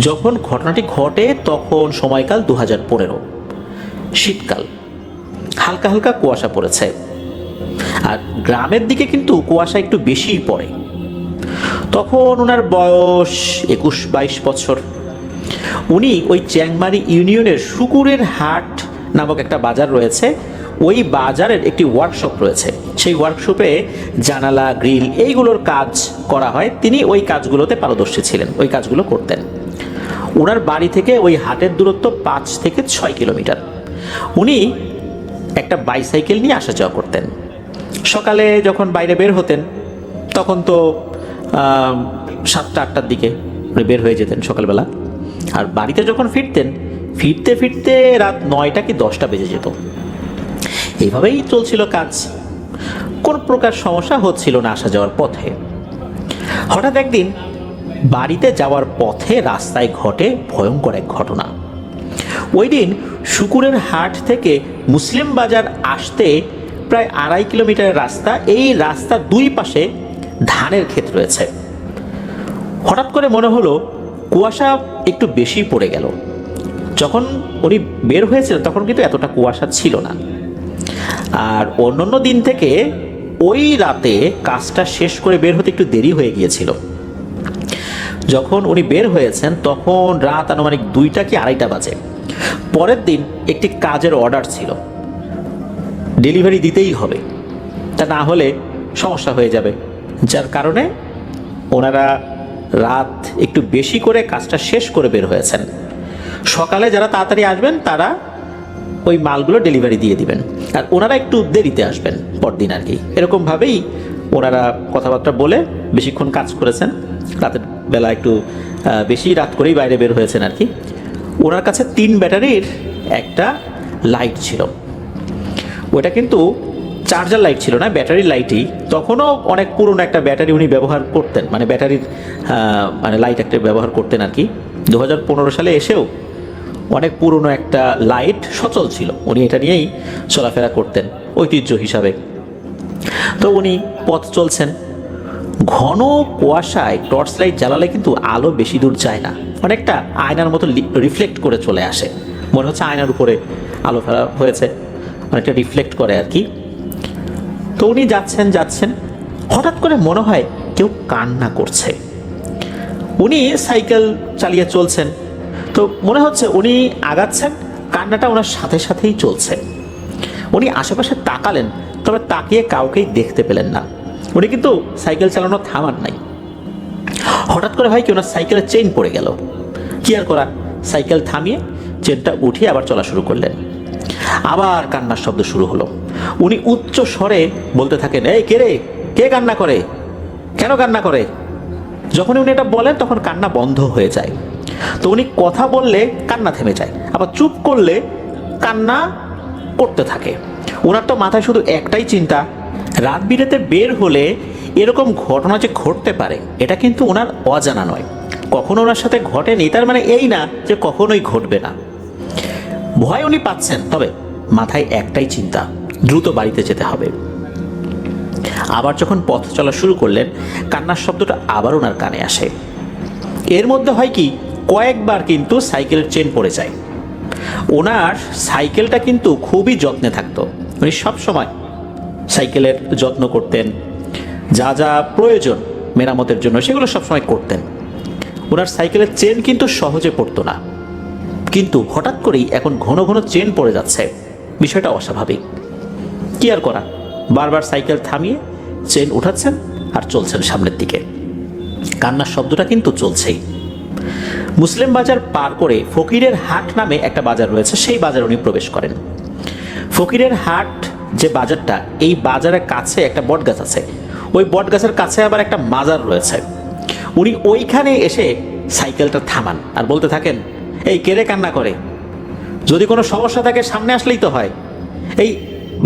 যখন ঘটনাটি ঘটে তখন সময়কাল 2015, শীতকাল, হালকা হালকা কুয়াশা পড়েছে। আর গ্রামের দিকে কিন্তু কুয়াশা একটু বেশিই পড়ে। তখন ওনার বয়স 21-22 বছর। উনি ওই চ্যাংমারি ইউনিয়নের শুকুরের হাট নামক একটা বাজার রয়েছে, ওই বাজারের একটি ওয়ার্কশপ রয়েছে। সেই ওয়ার্কশপে জানালা, গ্রিল এইগুলোর কাজ করা হয়। তিনি ওই কাজগুলোতে পারদর্শী ছিলেন, ওই কাজগুলো করতেন। ওনার বাড়ি থেকে ওই হাটের দূরত্ব 5 থেকে 6 কিলোমিটার। উনি একটা বাইসাইকেল নিয়ে আসা যাওয়া করতেন। সকালে যখন বাইরে বের হতেন তখন তো 7টা-8টার দিকে উনি বের হয়ে যেতেন সকালবেলা। আর বাড়িতে যখন ফিরতেন, ফিরতে ফিরতে রাত 9টা কি 10টা বেজে যেত। এইভাবেই চলছিল কাজ, কোন প্রকার সমস্যা হচ্ছিল না আসা যাওয়ার পথে। হঠাৎ একদিন বাড়িতে যাওয়ার পথে রাস্তায় ঘটে ভয়ঙ্কর এক ঘটনা। ওই দিন শুকুরের হাট থেকে মুসলিম বাজার আসতে প্রায় 2.5 কিলোমিটারের রাস্তা। এই রাস্তার দুই পাশে ধানের ক্ষেত রয়েছে। হঠাৎ করে মনে হলো কুয়াশা একটু বেশি পড়ে গেল। যখন উনি বের হয়েছিলেন তখন কিন্তু এতটা কুয়াশা ছিল না। আর অন্যান্য দিন থেকে ওই রাতে কাজটা শেষ করে বের হতে একটু দেরি হয়ে গিয়েছিল। যখন উনি বের হয়েছেন তখন রাত আনুমানিক 2টা কি 2:30 বাজে। পরের দিন একটি কাজের অর্ডার ছিল, ডেলিভারি দিতেই হবে, তা না হলে সমস্যা হয়ে যাবে। যার কারণে ওনারা রাত একটু বেশি করে কাজটা শেষ করে বের হয়েছেন। সকালে যারা তাড়াতাড়ি আসবেন তারা ওই মালগুলো ডেলিভারি দিয়ে দিবেন, আর ওনারা একটু দেরিতে আসবেন পরদিন আর কি। এরকমভাবেই ওনারা কথাবার্তা বলে বেশিক্ষণ কাজ করেছেন। রাতের বেলা একটু বেশি রাত করেই বাইরে বের হয়েছেন আর কি। ওনার কাছে 3 ব্যাটারির একটা লাইট ছিল। ওটা কিন্তু চার্জার লাইট ছিল না, ব্যাটারি লাইটই। তখনও অনেক পুরনো একটা ব্যাটারি উনি ব্যবহার করতেন, মানে ব্যাটারির মানে লাইট একটা ব্যবহার করতেন আর কি। 2015 সালে এসেও অনেক পুরনো একটা লাইট সচল ছিল, উনি এটা নিয়েই চলাফেরা করতেন ঐতিহ্য হিসাবে। তো উনি পথ চলছেন, ঘন কুয়াশায় টর্চ লাইট জ্বালালে কিন্তু আলো বেশি দূর যায় না, অনেকটা আয়নার মতো রিফ্লেক্ট করে চলে আসে। মনে হচ্ছে আয়নার উপরে আলো ফেলা হয়েছে, অনেকটা রিফ্লেক্ট করে আর কি। তো উনি যাচ্ছেন, হঠাৎ করে মনে হয় কেউ কান্না করছে। উনি সাইকেল চালিয়ে চলছেন, তো মনে হচ্ছে উনি আগাচ্ছেন, কান্নাটা ওনার সাথে সাথেই চলছে। উনি আশেপাশে তাকালেন, তবে তাকিয়ে কাউকেই দেখতে পেলেন না। উনি কিন্তু সাইকেল চালানো থামান নাই। হঠাৎ করে হয় কি, ওনার সাইকেলের চেইন পড়ে গেল। কি আর করা, সাইকেল থামিয়ে চেনটা উঠিয়ে আবার চলা শুরু করলেন। আবার কান্নার শব্দ শুরু হলো। উনি উচ্চ স্বরে বলতে থাকেন, এই কে রে, কে কান্না করে, কেন কান্না করে? যখন উনি এটা বলেন তখন কান্না বন্ধ হয়ে যায়। তো উনি কথা বললে কান্না থেমে যায়, আবার চুপ করলে কান্না করতে থাকে। ওনার তো মাথায় শুধু একটাই চিন্তা, রাত বিরেতে বের হলে এরকম ঘটনা যে ঘটতে পারে এটা কিন্তু ওনার অজানা নয়, কখনো ওনার সাথে ঘটেনি, তার মানে এই না যে কখনোই ঘটবে না। ভয় উনি পাচ্ছেন, তবে মাথায় একটাই চিন্তা, দ্রুত বাড়িতে যেতে হবে। আবার যখন পথ চলা শুরু করলেন, কান্নার শব্দটা আবার ওনার কানে আসে। এর মধ্যে হয় কি, কয়েকবার কিন্তু সাইকেলের চেন পড়ে যায়। ওনার সাইকেলটা কিন্তু খুবই যত্নে থাকতো, উনি সবসময় সাইকেলের যত্ন করতেন, যা যা প্রয়োজন মেরামতের জন্য সেগুলো সবসময় করতেন। ওনার সাইকেলের চেন কিন্তু সহজে পড়তো না, কিন্তু হঠাৎ করেই এখন ঘন ঘন চেন পড়ে যাচ্ছে, বিষয়টা অস্বাভাবিক। কি আর করা, বারবার সাইকেল থামিয়ে চেন উঠাচ্ছেন আর চলছেন সামনের দিকে। কান্নার শব্দটা কিন্তু চলছেই। মুসলিম বাজার পার করে ফকিরের হাট নামে একটা বাজার রয়েছে, সেই বাজারে উনি প্রবেশ করেন। ফকিরের হাট যে বাজারটা, এই বাজারের কাছে একটা বট গাছ আছে, ওই বট গাছের কাছে আবার একটা মাজার রয়েছে। উনি ওইখানে এসে সাইকেলটা থামান আর বলতে থাকেন, এই কে রে কান্না করে, যদি কোনো সমস্যা থাকে সামনে আসলেই তো হয়, এই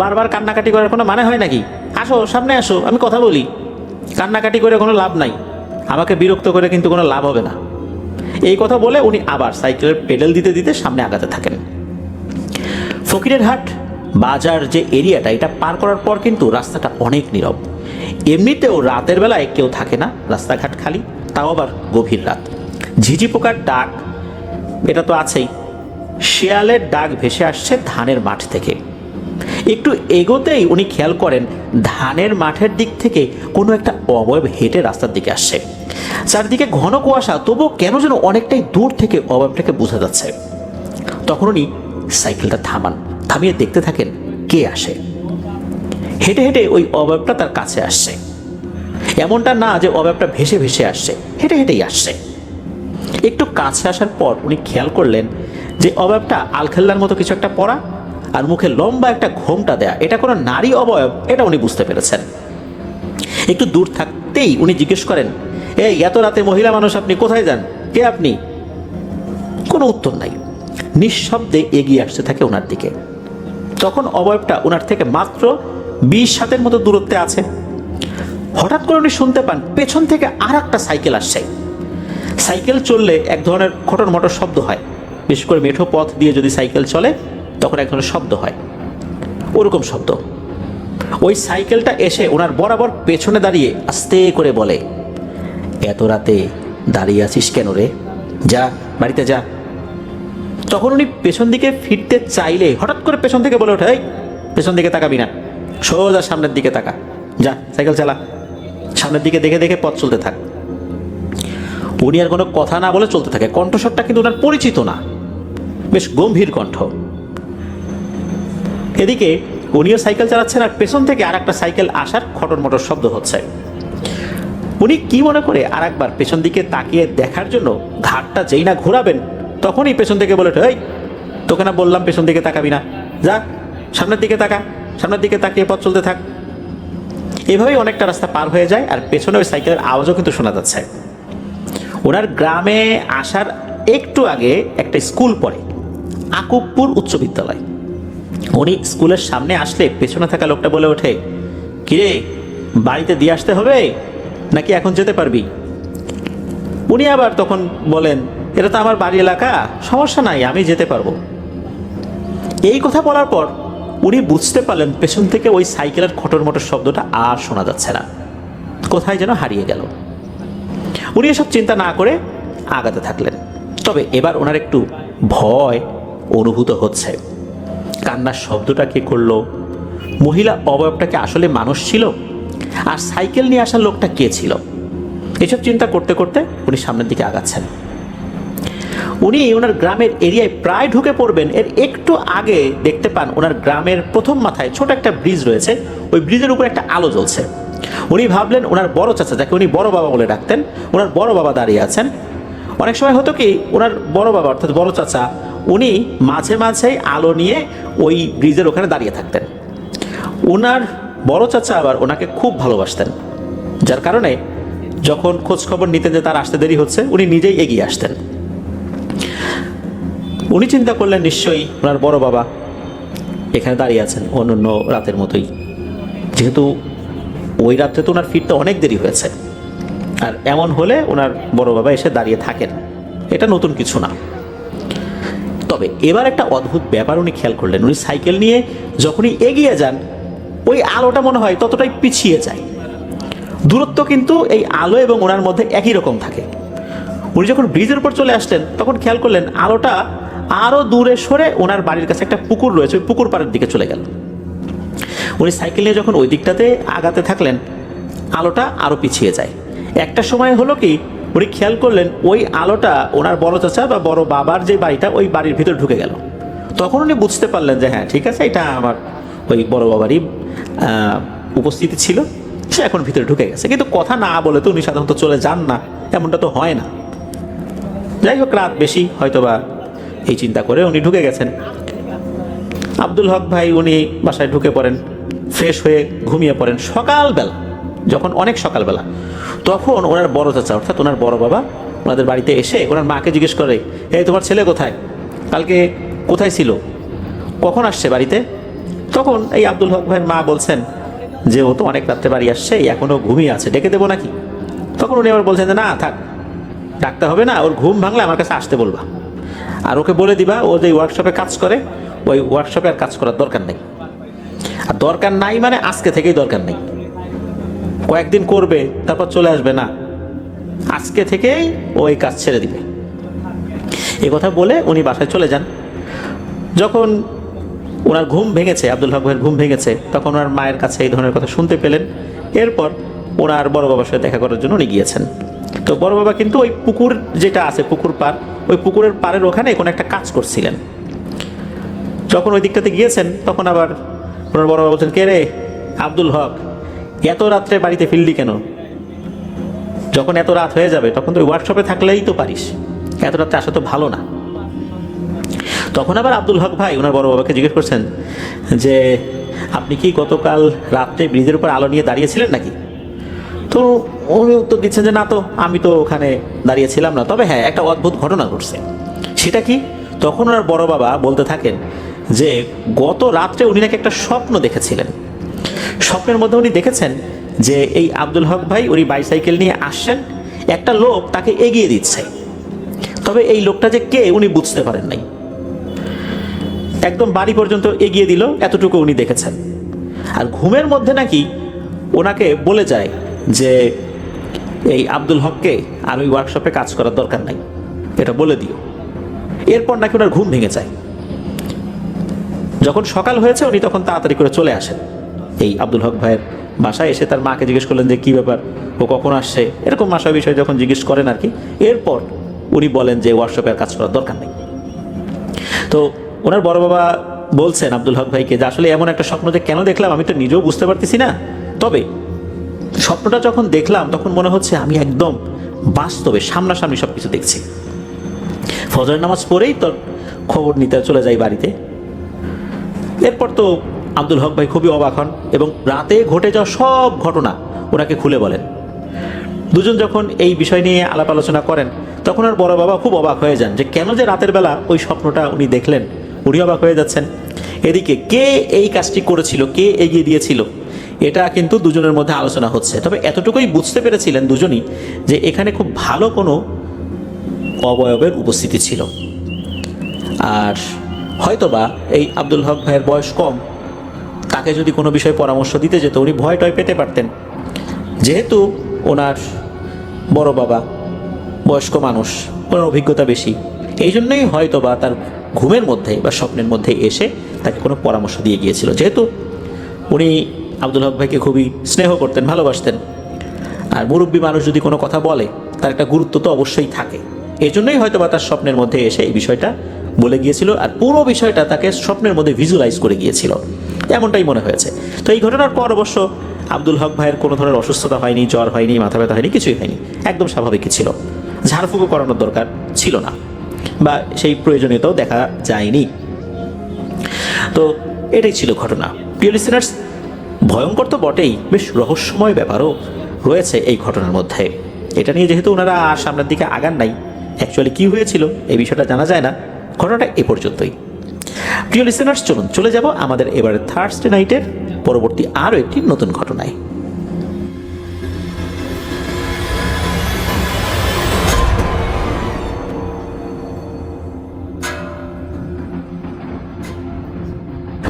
বারবার কান্নাকাটি করার কোনো মানে হয় নাকি? আসো সামনে আসো, আমি কথা বলি, কান্নাকাটি করে কোনো লাভ নাই, আমাকে বিরক্ত করে কিন্তু কোনো লাভ হবে না। এই কথা বলে উনি আবার সাইকেলের পেডেল দিতে দিতে সামনে আগাতে থাকেন। ফকিরের হাট বাজার যে এরিয়াটা, এটা পার করার পর কিন্তু রাস্তাটা অনেক নীরব। এমনিতেও রাতের বেলায় কেউ থাকে না, রাস্তাঘাট খালি, তাও আবার গভীর রাত। ঝিঝি পোকার ডাক এটা তো আছেই, শেয়ালের ডাক ভেসে আসছে ধানের মাঠ থেকে। একটু এগোতেই উনি খেয়াল করেন ধানের মাঠের দিক থেকে কোনো একটা অবয়ব হেঁটে রাস্তার দিকে আসছে। চারদিকে ঘন কুয়াশা, তবুও কেন যেন অনেকটাই দূর থেকে অবয়বটাকে বোঝা যাচ্ছে। তখন উনি সাইকেলটা থামিয়ে দেখতে থাকেন কে আসে। হেঁটে হেঁটে ওই অবয়বটা তার কাছে আসছে। এমনটা না যে অবয়বটা ভেসে ভেসে আসছে, হেঁটে হেঁটেই আসছে। একটু কাছে আসার পর উনি খেয়াল করলেন যে অবয়বটা আলখেল্লার মতো কিছু একটা পরা, আর মুখে লম্বা একটা ঘোমটা দেয়া। এটা কোনো নারী অবয়ব, এটা উনি বুঝতে পেরেছেন। একটু দূর থাকতেই উনি জিজ্ঞেস করেন, এই এত রাতে মহিলা মানুষ, আপনি কোথায় যান? কে আপনি? কোনো উত্তর নাই। নিঃশব্দে এগিয়ে আসতে থাকে ওনার দিকে। তখন অবয়বটা ওনার থেকে মাত্র 20 হাতের মতো দূরত্বে আছে। হঠাৎ করে উনি শুনতে পান পেছন থেকে আর একটা সাইকেল আসছে। সাইকেল চললে এক ধরনের খটর মটর শব্দ হয়, বিশেষ করে মেঠো পথ দিয়ে যদি সাইকেল চলে তখন এক ধরনের শব্দ হয়, ওরকম শব্দ। ওই সাইকেলটা এসে ওনার বরাবর পেছনে দাঁড়িয়ে আস্তে করে বলে, এত রাতে দাঁড়িয়ে আছিস কেন রে? যা, বাড়িতে যা। তখন উনি পেছন দিকে ফিরতে চাইলে হঠাৎ করে পেছন থেকে বলে ওঠে, এই পেছন দিকে তাকাবি না, সোজা সামনের দিকে তাকা, যা সাইকেল চালা, সামনের দিকে দেখে দেখে পথ চলতে থাক। উনি আর কোনো কথা না বলে চলতে থাকে। কণ্ঠস্বরটা কিন্তু ওনার পরিচিত না, বেশ গম্ভীর কণ্ঠ। এদিকে উনিও সাইকেল চালাচ্ছেন আর পেছন থেকে আর একটা সাইকেল আসার খটর মটর শব্দ হচ্ছে। উনি কি মনে করে আর একবার পেছন দিকে তাকিয়ে দেখার জন্য ঘাটটা যেই না ঘোরাবেন তখনই পেছন থেকে বলে, এই তোকে না বললাম পেছন দিকে তাকাবি না, যা সামনের দিকে তাকা, সামনের দিকে তাকিয়ে পথ চলতে থাক। এভাবেই অনেকটা রাস্তা পার হয়ে যায় আর পেছনে ওই সাইকেলের আওয়াজও কিন্তু শোনা যাচ্ছে। ওনার গ্রামে আসার একটু আগে একটা স্কুল পড়ে, আকুবপুর উচ্চ বিদ্যালয়। উনি স্কুলের সামনে আসলে পেছনে থাকা লোকটা বলে ওঠে, কিরে বাড়িতে দিয়ে আসতে হবে নাকি এখন যেতে পারবি? উনি আবার তখন বলেন, এটা তো আমার বাড়ি এলাকা, সমস্যা নাই, আমি যেতে পারবো। এই কথা বলার পর উনি বুঝতে পারলেন পেছন থেকে ওই সাইকেলের খটর মটর শব্দটা আর শোনা যাচ্ছে না, কোথায় যেন হারিয়ে গেল। উনি এসব চিন্তা না করে আগাতে থাকলেন। তবে এবার ওনার একটু ভয় অনুভূত হচ্ছে। কান্নার শব্দটা কে করলো? মহিলা অবয়বটাকে আসলে মানুষ ছিল? আর সাইকেল নিয়ে আসা লোকটা কে ছিল? এসব চিন্তা করতে করতে উনি সামনের দিকে আগাচ্ছেন। উনি ওনার গ্রামের এরিয়ায় প্রায় ঢুকে পড়বেন, এর একটু আগে দেখতে পান ওনার গ্রামের প্রথম মাথায় ছোট একটা ব্রিজ রয়েছে, ওই ব্রিজের উপর একটা আলো জ্বলছে। উনি ভাবলেন ওনার বড় চাচা, যাকে উনি বড় বাবা বলে ডাকতেন, ওনার বড় বাবা দাঁড়িয়ে আছেন। অনেক সময় হতো কি, ওনার বড় বাবা অর্থাৎ বড় চাচা উনি মাঝে মাঝেই আলো নিয়ে ওই ব্রিজের ওখানে দাঁড়িয়ে থাকতেন। ওনার বড় চাচা আবার ওনাকে খুব ভালোবাসতেন, যার কারণে যখন খোঁজ খবর নিতেন যে তার আসতে দেরি হচ্ছে, উনি নিজেই এগিয়ে আসতেন। উনি চিন্তা করলেন নিশ্চয়ই ওনার বড় বাবা এখানে দাঁড়িয়ে আছেন অন্য রাতের মতোই, যেহেতু ওই রাত্রে তো ওনার ফিরতে অনেক দেরি হয়েছে। আর এমন হলে ওনার বড় বাবা এসে দাঁড়িয়ে থাকেন, এটা নতুন কিছু না। তবে এবার একটা অদ্ভুত ব্যাপার উনি খেয়াল করলেন, উনি সাইকেল নিয়ে যখনই এগিয়ে যান ওই আলোটা মনে হয় ততটাই পিছিয়ে যায়। দূরত্ব কিন্তু এই আলো এবং ওনার মধ্যে একই রকম থাকে। উনি যখন ব্রিজের উপর চলে আসলেন তখন খেয়াল করলেন আলোটা আরও দূরে সরে ওনার বাড়ির কাছে একটা পুকুর রয়েছে, ওই পুকুর পাড়ের দিকে চলে গেল। উনি সাইকেল নিয়ে যখন ওই দিকটাতে আগাতে থাকলেন আলোটা আরও পিছিয়ে যায়। একটা সময় হলো কি, উনি খেয়াল করলেন ওই আলোটা ওনার বড় চাচা বা বড় বাবার যে বাড়িটা, ওই বাড়ির ভিতরে ঢুকে গেল। তখন উনি বুঝতে পারলেন যে হ্যাঁ ঠিক আছে, এটা আমার ওই বড় বাবারই উপস্থিতি ছিল, সে এখন ভিতরে ঢুকে গেছে। কিন্তু কথা না বলে তো উনি সাধারণত চলে যান না, এমনটা তো হয় না। যাই হোক, রাত বেশি হয়তোবা এই চিন্তা করে উনি ঢুকে গেছেন। আব্দুল হক ভাই উনি বাসায় ঢুকে পড়েন, ফ্রেশ হয়ে ঘুমিয়ে পড়েন। সকালবেলা, যখন অনেক সকালবেলা, তখন ওনার বড় চাচা অর্থাৎ ওনার বড় বাবা ওনাদের বাড়িতে এসে ওনার মাকে জিজ্ঞেস করে, এই তোমার ছেলে কোথায়? কালকে কোথায় ছিল? কখন আসছে বাড়িতে? তখন এই আব্দুল হক ভাইয়ের মা বলছেন যে ও তো অনেক রাত্রে বাড়ি আসছে, এখনও ঘুমিয়ে আছে, ডেকে দেবো নাকি? তখন উনি আবার বলছেন যে না থাক, ডাকতে হবে না, ওর ঘুম ভাঙলে আমার কাছে আসতে বলবা, আর ওকে বলে দিবা ও যে ওয়ার্কশপে কাজ করে ওই ওয়ার্কশপে আর কাজ করার দরকার নেই। আর দরকার নাই মানে আজকে থেকেই দরকার নেই, কয়েকদিন করবে তারপর চলে আসবে না, আজকে থেকেই ওই কাজ ছেড়ে দিবে। এ কথা বলে উনি বাসায় চলে যান। যখন ওনার ঘুম ভেঙেছে, আব্দুল হক ভাইয়ের ঘুম ভেঙেছে, তখন ওনার মায়ের কাছে এই ধরনের কথা শুনতে পেলেন। এরপর ওনার বড় বাবার সাথে দেখা করার জন্য উনি গিয়েছেন। তো বড় বাবা কিন্তু ওই পুকুর যেটা আছে, পুকুর পাড়, ওই পুকুরের পাড়ের ওখানে কোনো একটা কাজ করছিলেন। যখন ওই দিকটাতে গিয়েছেন তখন আবার ওনার বড় বাবা বলছেন, কে রে আব্দুল হক, এত রাত্রে বাড়িতে ফিরলি কেন? যখন এত রাত হয়ে যাবে তখন তো ওয়ার্কশপে থাকলেই তো পারিস, এত রাত্রে আসা তো ভালো না। তখন আবার আব্দুল হক ভাই ওনার বড় বাবাকে জিজ্ঞেস করছেন যে, আপনি কি গতকাল রাত্রে ব্রিজের উপর আলো নিয়ে দাঁড়িয়েছিলেন নাকি? তো উনি উত্তর দিচ্ছেন যে, না তো, আমি তো ওখানে দাঁড়িয়েছিলাম না, তবে হ্যাঁ একটা অদ্ভুত ঘটনা ঘটছে। সেটা কি? তখন ওনার বড় বাবা বলতে থাকেন যে গত রাত্রে উনি নাকি একটা স্বপ্ন দেখেছিলেন। স্বপ্নের মধ্যে উনি দেখেছেন যে এই আব্দুল হক ভাই উনি বাইসাইকেল নিয়ে আসছেন, একটা লোক তাকে এগিয়ে দিচ্ছে, তবে এই লোকটা যে কে উনি বুঝতে পারেন নাই। একদম বাড়ি পর্যন্ত এগিয়ে দিল, এতটুকু উনি দেখেছেন। আর ঘুমের মধ্যে নাকি ওনাকে বলে যায় যে এই আব্দুল হককে আর ওই ওয়ার্কশপে কাজ করার দরকার নাই, এটা বলে দিও। এরপর নাকি ওনার ঘুম ভেঙে যায়। যখন সকাল হয়েছে উনি তখন তাড়াতাড়ি করে চলে আসেন এই আব্দুল হক ভাইয়ের বাসায়। এসে তার মাকে জিজ্ঞেস করলেন যে কী ব্যাপার, ও কখন আসছে, এরকম বাসা বিষয় যখন জিজ্ঞেস করেন আর কি। এরপর উনি বলেন যে ওয়ার্কশপে আর কাজ করার দরকার নেই। তো ওনার বড় বাবা বলছেন আব্দুল হক ভাইকে যে আসলে এমন একটা স্বপ্ন যে কেন দেখলাম আমি তো নিজেও বুঝতে পারতেছি না, তবে স্বপ্নটা যখন দেখলাম তখন মনে হচ্ছে আমি একদম বাস্তবে সামনাসামনি সব কিছু দেখছি। ফজরের নামাজ পড়েই তো খবর নিতে চলে যাই বাড়িতে। এরপর তো আব্দুল হক ভাই খুবই অবাক হন এবং রাতে ঘটে যাওয়া সব ঘটনা ওনাকে খুলে বলেন। দুজন যখন এই বিষয় নিয়ে আলাপ আলোচনা করেন তখন আর বড় বাবা খুব অবাক হয়ে যান যে কেন যে রাতের বেলা ওই স্বপ্নটা উনি দেখলেন, উনি অবাক হয়ে যাচ্ছেন। এদিকে কে এই কাজটি করেছিল, কে এগিয়ে দিয়েছিল, এটা কিন্তু দুজনের মধ্যে আলোচনা হচ্ছে। তবে এতটুকুই বুঝতে পেরেছিলেন দুজনই যে এখানে খুব ভালো কোনো অবয়বের উপস্থিতি ছিল। আর হয়তোবা এই আব্দুল হক ভাইয়ের বয়স কম, তাকে যদি কোনো বিষয়ে পরামর্শ দিতে যেত উনি ভয় টয় পেতে পারতেন। যেহেতু ওনার বড় বাবা বয়স্ক মানুষ, ওনার অভিজ্ঞতা বেশি, এই জন্যই হয়তোবা তার ঘুমের মধ্যে বা স্বপ্নের মধ্যে এসে তাকে কোনো পরামর্শ দিয়ে গিয়েছিল। যেহেতু উনি আব্দুল হক ভাইকে খুবই স্নেহ করতেন, ভালোবাসতেন, আর মুরব্বী মানুষ যদি কোনো কথা বলে তার একটা গুরুত্ব তো অবশ্যই থাকে, এই জন্যই হয়তোবা তার স্বপ্নের মধ্যে এসে এই বিষয়টা বলে গিয়েছিল আর পুরো বিষয়টা তাকে স্বপ্নের মধ্যে ভিজুয়ালাইজ করে গিয়েছিল, এমনটাই মনে হয়েছে। তো এই ঘটনার পর অবশ্য আব্দুল হক ভাইয়ের কোনো ধরনের অসুস্থতা হয়নি, জ্বর হয়নি, মাথা ব্যথা হয়নি, কিছুই হয়নি, একদম স্বাভাবিকই ছিল। ঝাড়ফুঁকও করানোর দরকার ছিল না বা সেই প্রয়োজনীয়তাও দেখা যায়নি। তো এটাই ছিল ঘটনা। প্রিয় লিসেনার্স, ভয়ঙ্কর তো বটেই, বেশ রহস্যময় ব্যাপারও রয়েছে এই ঘটনার মধ্যে। এটা নিয়ে যেহেতু ওনারা আর সামনের দিকে আগান নাই, অ্যাকচুয়ালি কী হয়েছিল এই বিষয়টা জানা যায় না, ঘটনাটা এ পর্যন্তই। প্রিয় লিসেনার্স, চলুন চলে যাব আমাদের এবারে থার্সডে নাইটের পরবর্তী আরও একটি নতুন ঘটনায়।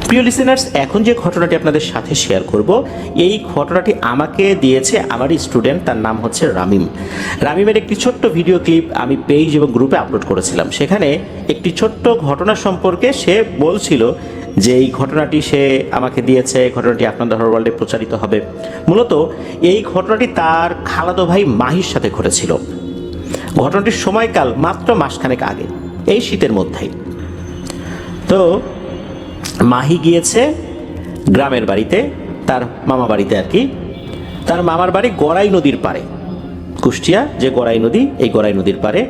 প্রিয় লিসেনার্স, এখন যে ঘটনাটি আপনাদের সাথে শেয়ার করব, এই ঘটনাটি আমাকে দিয়েছে আমারই স্টুডেন্ট, তার নাম হচ্ছে রামিম। রামিমের একটি ছোট্ট ভিডিও ক্লিপ আমি পেজ এবং গ্রুপে আপলোড করেছিলাম। সেখানে একটি ছোট্ট ঘটনা সম্পর্কে সে বলছিল যে এই ঘটনাটি সে আমাকে দিয়েছে, ঘটনাটি আপনাদের হরর ওয়ার্ল্ডে প্রচারিত হবে। মূলত এই ঘটনাটি তার খালাতো ভাই মাহির সাথে ঘটেছিল। ঘটনাটির সময়কাল মাত্র মাসখানেক আগে, এই শীতের মধ্যেই। তো মাহি গিয়েছে গ্রামের বাড়িতে, তার মামা বাড়িতে আর কি। তার মামার বাড়ি গড়াই নদীর পাড়ে, কুষ্টিয়া যে গড়াই নদী, এই গড়াই নদীর পাড়ে।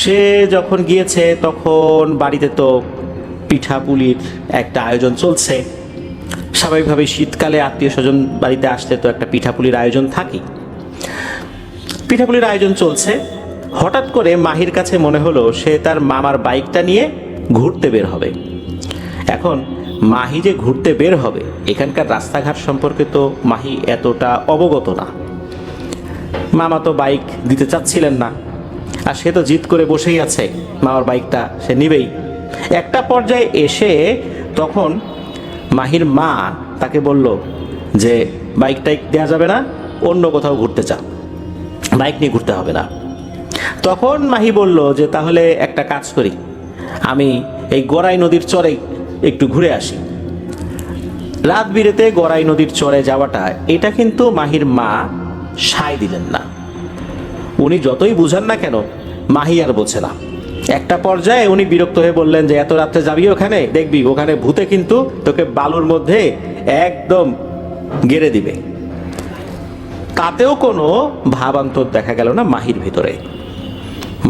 সে যখন গিয়েছে তখন বাড়িতে তো পিঠাপুলির একটা আয়োজন চলছে। স্বাভাবিকভাবেই শীতকালে আত্মীয় স্বজন বাড়িতে আসলে তো একটা পিঠাপুলির আয়োজন থাকেই। পিঠাপুলির আয়োজন চলছে। হঠাৎ করে মাহির কাছে মনে হলো সে তার মামার বাইকটা নিয়ে ঘুরতে বের হবে। এখন মাহি যে ঘুরতে বের হবে, এখানকার রাস্তাঘাট সম্পর্কে তো মাহি এতটা অবগত না। মামা তো বাইক দিতে চাচ্ছিলেন না, আর সে তো জিদ করে বসেই আছে, মামার বাইকটা সে নিবেই। একটা পর্যায়ে এসে তখন মাহির মা তাকে বলল যে বাইক টাইক দেওয়া যাবে না, অন্য কোথাও ঘুরতে চা, বাইক নিয়ে ঘুরতে হবে না। তখন মাহি বলল যে তাহলে একটা কাজ করি, আমি এই গড়াই নদীর চরে একটু ঘুরে আসি। রাত বিরেতে গড়াই নদীর চরে যাওয়াটা এটা কিন্তু মাহির মা সায় দিলেন না। উনি যতই বুঝান না কেন মাহি আর বোঝে না। একটা পর্যায়ে উনি বিরক্ত হয়ে বললেন যে এত রাত্রে যাবি ওখানে, দেখবি ওখানে ভূতে কিন্তু তোকে বালুর মধ্যে একদম গেড়ে দিবে। তাতেও কোনো ভাবান্তর দেখা গেল না মাহির ভিতরে।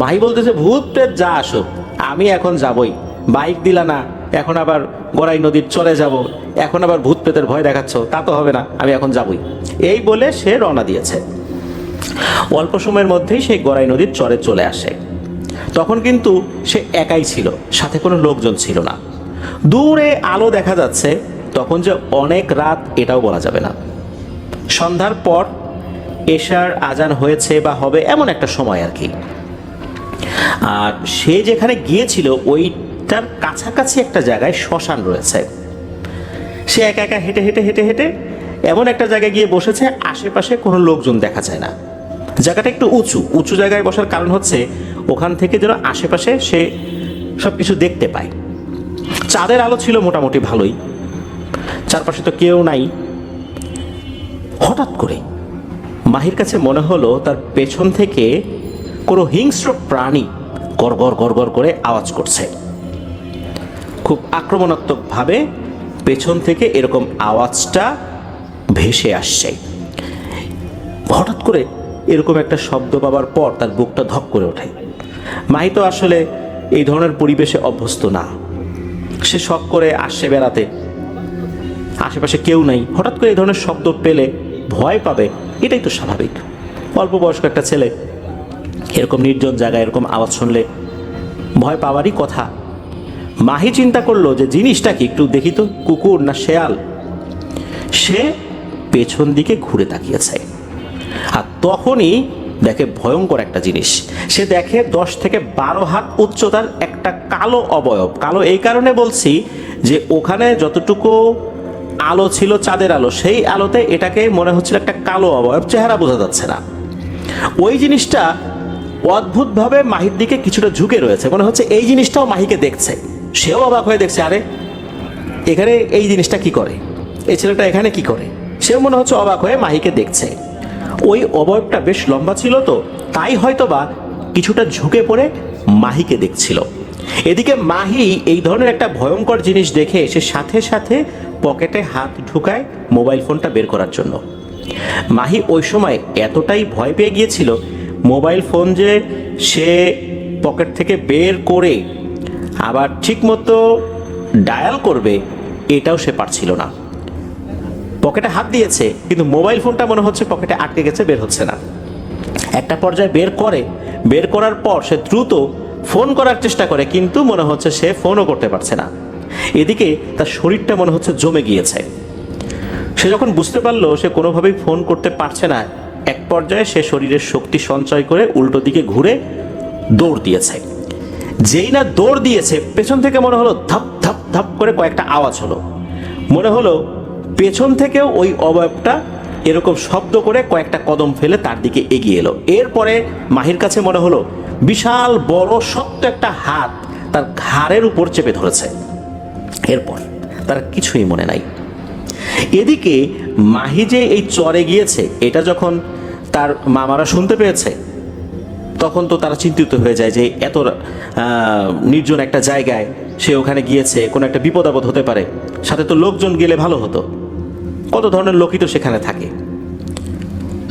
মাহি বলতেছে ভূত প্রেত যা আসুক, আমি এখন যাবই। বাইক দিলা না, এখন আবার গড়াই নদীর চরে যাব, এখন আবার ভূত প্রেতের ভয় দেখাচ্ছ, তা তো হবে না, আমি এখন যাবই। এই বলে সে রওনা দিয়েছে। অল্প সময়ের মধ্যেই সেই গড়াই নদীর চরে চলে আসে। তখন কিন্তু সে একাই ছিল, সাথে কোনো লোকজন ছিল না। দূরে আলো দেখা যাচ্ছে, তখন যে অনেক রাত এটাও বলা যাবে না। সন্ধ্যার পর এশার আজান হয়েছে বা হবে এমন একটা সময় আর কি। আর সে যেখানে গিয়েছিল ওইটার কাছাকাছি একটা জায়গায় শ্মশান রয়েছে। সে একা একা হেঁটে হেঁটে হেঁটে হেঁটে এমন একটা জায়গায় গিয়ে বসেছে, আশেপাশে কোনো লোকজন দেখা যায় না। জায়গাটা একটু উঁচু উঁচু জায়গায় বসার কারণ হচ্ছে ওখান থেকে যেন আশেপাশে সে সব কিছু দেখতে পায়। চাঁদের আলো ছিল মোটামুটি ভালোই, চারপাশে তো কেউ নাই। হঠাৎ করে মাহির কাছে মনে হলো তার পেছন থেকে কোনো হিংস্র প্রাণী গড়গড় গড়গড় করে আওয়াজ করছে। খুব আক্রমণাত্মকভাবে পেছন থেকে এরকম আওয়াজটা ভেসে আসছে। হঠাৎ করে এরকম একটা শব্দ পাওয়ার পর তার বুকটা ধক করে ওঠে। মাহি তো আসলে এই ধরনের পরিবেশে অভ্যস্ত না, সে শখ করে আসছে বেড়াতে, আশেপাশে কেউ নাই। হঠাৎ করে এই ধরনের শব্দ পেলে ভয় পাবে, এটাই তো স্বাভাবিক। অল্প বয়স্ক একটা ছেলে এরকম নির্জন জায়গায় এরকম আওয়াজ শুনলে ভয় পাওয়ারই কথা। মাহি চিন্তা করলো যে জিনিসটা কি, একটু দেখি তো কুকুর না শেয়াল। সে পেছন দিকে ঘুরে তাকিয়েছে, আর তখনই দেখে ভয়ঙ্কর একটা জিনিস। সে দেখে 10 থেকে 12 হাত উচ্চতার একটা কালো অবয়ব। কালো এই কারণে বলছি যে ওখানে যতটুকু আলো ছিল, চাঁদের আলো, সেই আলোতে এটাকে মনে হচ্ছিল একটা কালো অবয়ব, চেহারা বোঝা যাচ্ছে না। ওই জিনিসটা অদ্ভুতভাবে মাহির দিকে কিছুটা ঝুঁকে রয়েছে, মনে হচ্ছে এই জিনিসটাও মাহিকে দেখছে। সেও অবাক হয়ে দেখছে, আরে এখানে এই জিনিসটা কি করে, এই ছেলেটা এখানে কি করে। সেও মনে হচ্ছে অবাক হয়ে মাহিকে দেখছে। ওই অবয়বটা বেশ লম্বা ছিল তো, তাই হয়তোবা কিছুটা ঝুঁকে পড়ে মাহিকে দেখছিল। এদিকে মাহি এই ধরনের একটা ভয়ঙ্কর জিনিস দেখে সে সাথে সাথে পকেটে হাত ঢুকায় মোবাইল ফোনটা বের করার জন্য। মাহি ওই সময় এতটাই ভয় পেয়ে গিয়েছিল, মোবাইল ফোন যে সে পকেট থেকে বের করে আবার ঠিকমতো ডায়াল করবে এটাও সে পারছিল না। পকেটে হাত দিয়েছে কিন্তু মোবাইল ফোনটা মনে হচ্ছে পকেটে আটকে গেছে, বের হচ্ছে না। একটা পর্যায়ে বের করার পর সে দ্রুত ফোন করার চেষ্টা করে, কিন্তু মনে হচ্ছে সে ফোনও করতে পারছে না। এদিকে তার শরীরটা মনে হচ্ছে জমে গিয়েছে। সে যখন বুঝতে পারলো সে কোনোভাবেই ফোন করতে পারছে না, এক পর্যায়ে সে শরীরের শক্তি সঞ্চয় করে উল্টো দিকে ঘুরে দৌড় দিয়েছে। যেই না দৌড় দিয়েছে, পেছন থেকে মনে হলো ধাপ ধাপ ধাপ করে কয়েকটা আওয়াজ হলো। মনে হলো পেছন থেকেও ওই অবয়বটা এরকম শব্দ করে কয়েকটা কদম ফেলে তার দিকে এগিয়ে এলো। এরপরে মাহির কাছে মনে হলো বিশাল বড় শক্ত একটা হাত তার ঘাড়ের উপর চেপে ধরেছে। এরপর তার কিছুই মনে নাই। এদিকে মাহি যে এই চরে গিয়েছে এটা যখন তার মামারা শুনতে পেয়েছে, তখন তো তারা চিন্তিত হয়ে যায় যে এত নির্জন একটা জায়গায় সে ওখানে গিয়েছে, কোনো একটা বিপদ আপদ হতে পারে, সাথে তো লোকজন গেলে ভালো হতো, কত ধরনের লোকই তো সেখানে থাকে।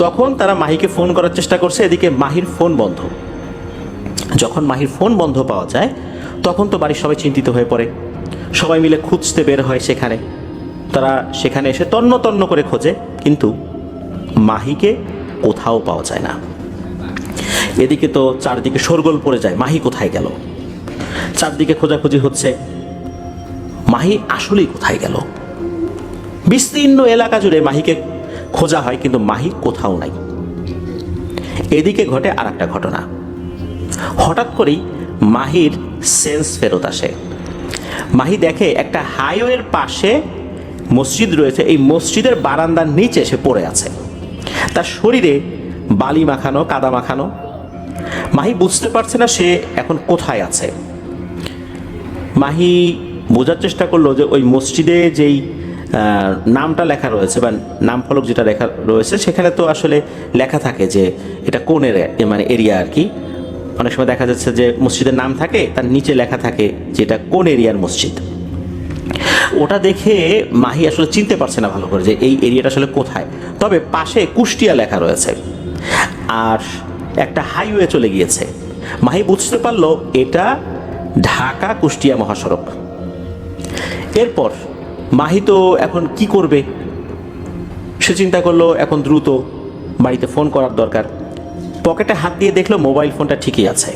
তখন তারা মাহিকে ফোন করার চেষ্টা করছে, এদিকে মাহির ফোন বন্ধ। যখন মাহির ফোন বন্ধ পাওয়া যায় তখন তো বাড়ির সবাই চিন্তিত হয়ে পড়ে, সবাই মিলে খুঁজতে বের হয় সেখানে। তারা সেখানে এসে তন্ন তন্ন করে খোঁজে, কিন্তু মাহিকে কোথাও পাওয়া যায় না। এদিকে তো চারদিকে শোরগোল পড়ে যায়, মাহি কোথায় গেল। চারদিকে খোঁজাখুঁজি হচ্ছে, মাহি আসলেই কোথায় গেল। বিস্তীর্ণ এলাকা জুড়ে মাহিকে খোঁজা হয়, কিন্তু মাহি কোথাও নাই। এদিকে ঘটে আর একটা ঘটনা। হঠাৎ করেই মাহির সেন্স ফেরত আসে। মাহি দেখে একটা হাইওয়ের পাশে মসজিদ রয়েছে, এই মসজিদের বারান্দার নিচে সে পড়ে আছে। তার শরীরে বালি মাখানো, কাদা মাখানো। মাহি বুঝতে পারছে না সে এখন কোথায় আছে। মাহি বোঝার চেষ্টা করলো যে ওই মসজিদে যেই নামটা লেখা রয়েছে বা নাম ফলক যেটা লেখা রয়েছে সেখানে তো আসলে লেখা থাকে যে এটা কোন এরিয়া, মানে এরিয়া আর কি। অনেক সময় দেখা যাচ্ছে যে মসজিদের নাম থাকে, তার নিচে লেখা থাকে যে এটা কোন এরিয়ার মসজিদ। ওটা দেখে মাহি আসলে চিনতে পারছে না ভালো করে যে এই এরিয়াটা আসলে কোথায়। তবে পাশে কুষ্টিয়া লেখা রয়েছে আর একটা হাইওয়ে চলে গিয়েছে। মাহি বুঝতে পারলো এটা ঢাকা কুষ্টিয়া মহাসড়ক। এরপর মাহি তো এখন কি করবে, সে চিন্তা করলো এখন দ্রুত বাড়িতে ফোন করার দরকার। পকেটে হাত দিয়ে দেখলো মোবাইল ফোনটা ঠিকই আছে,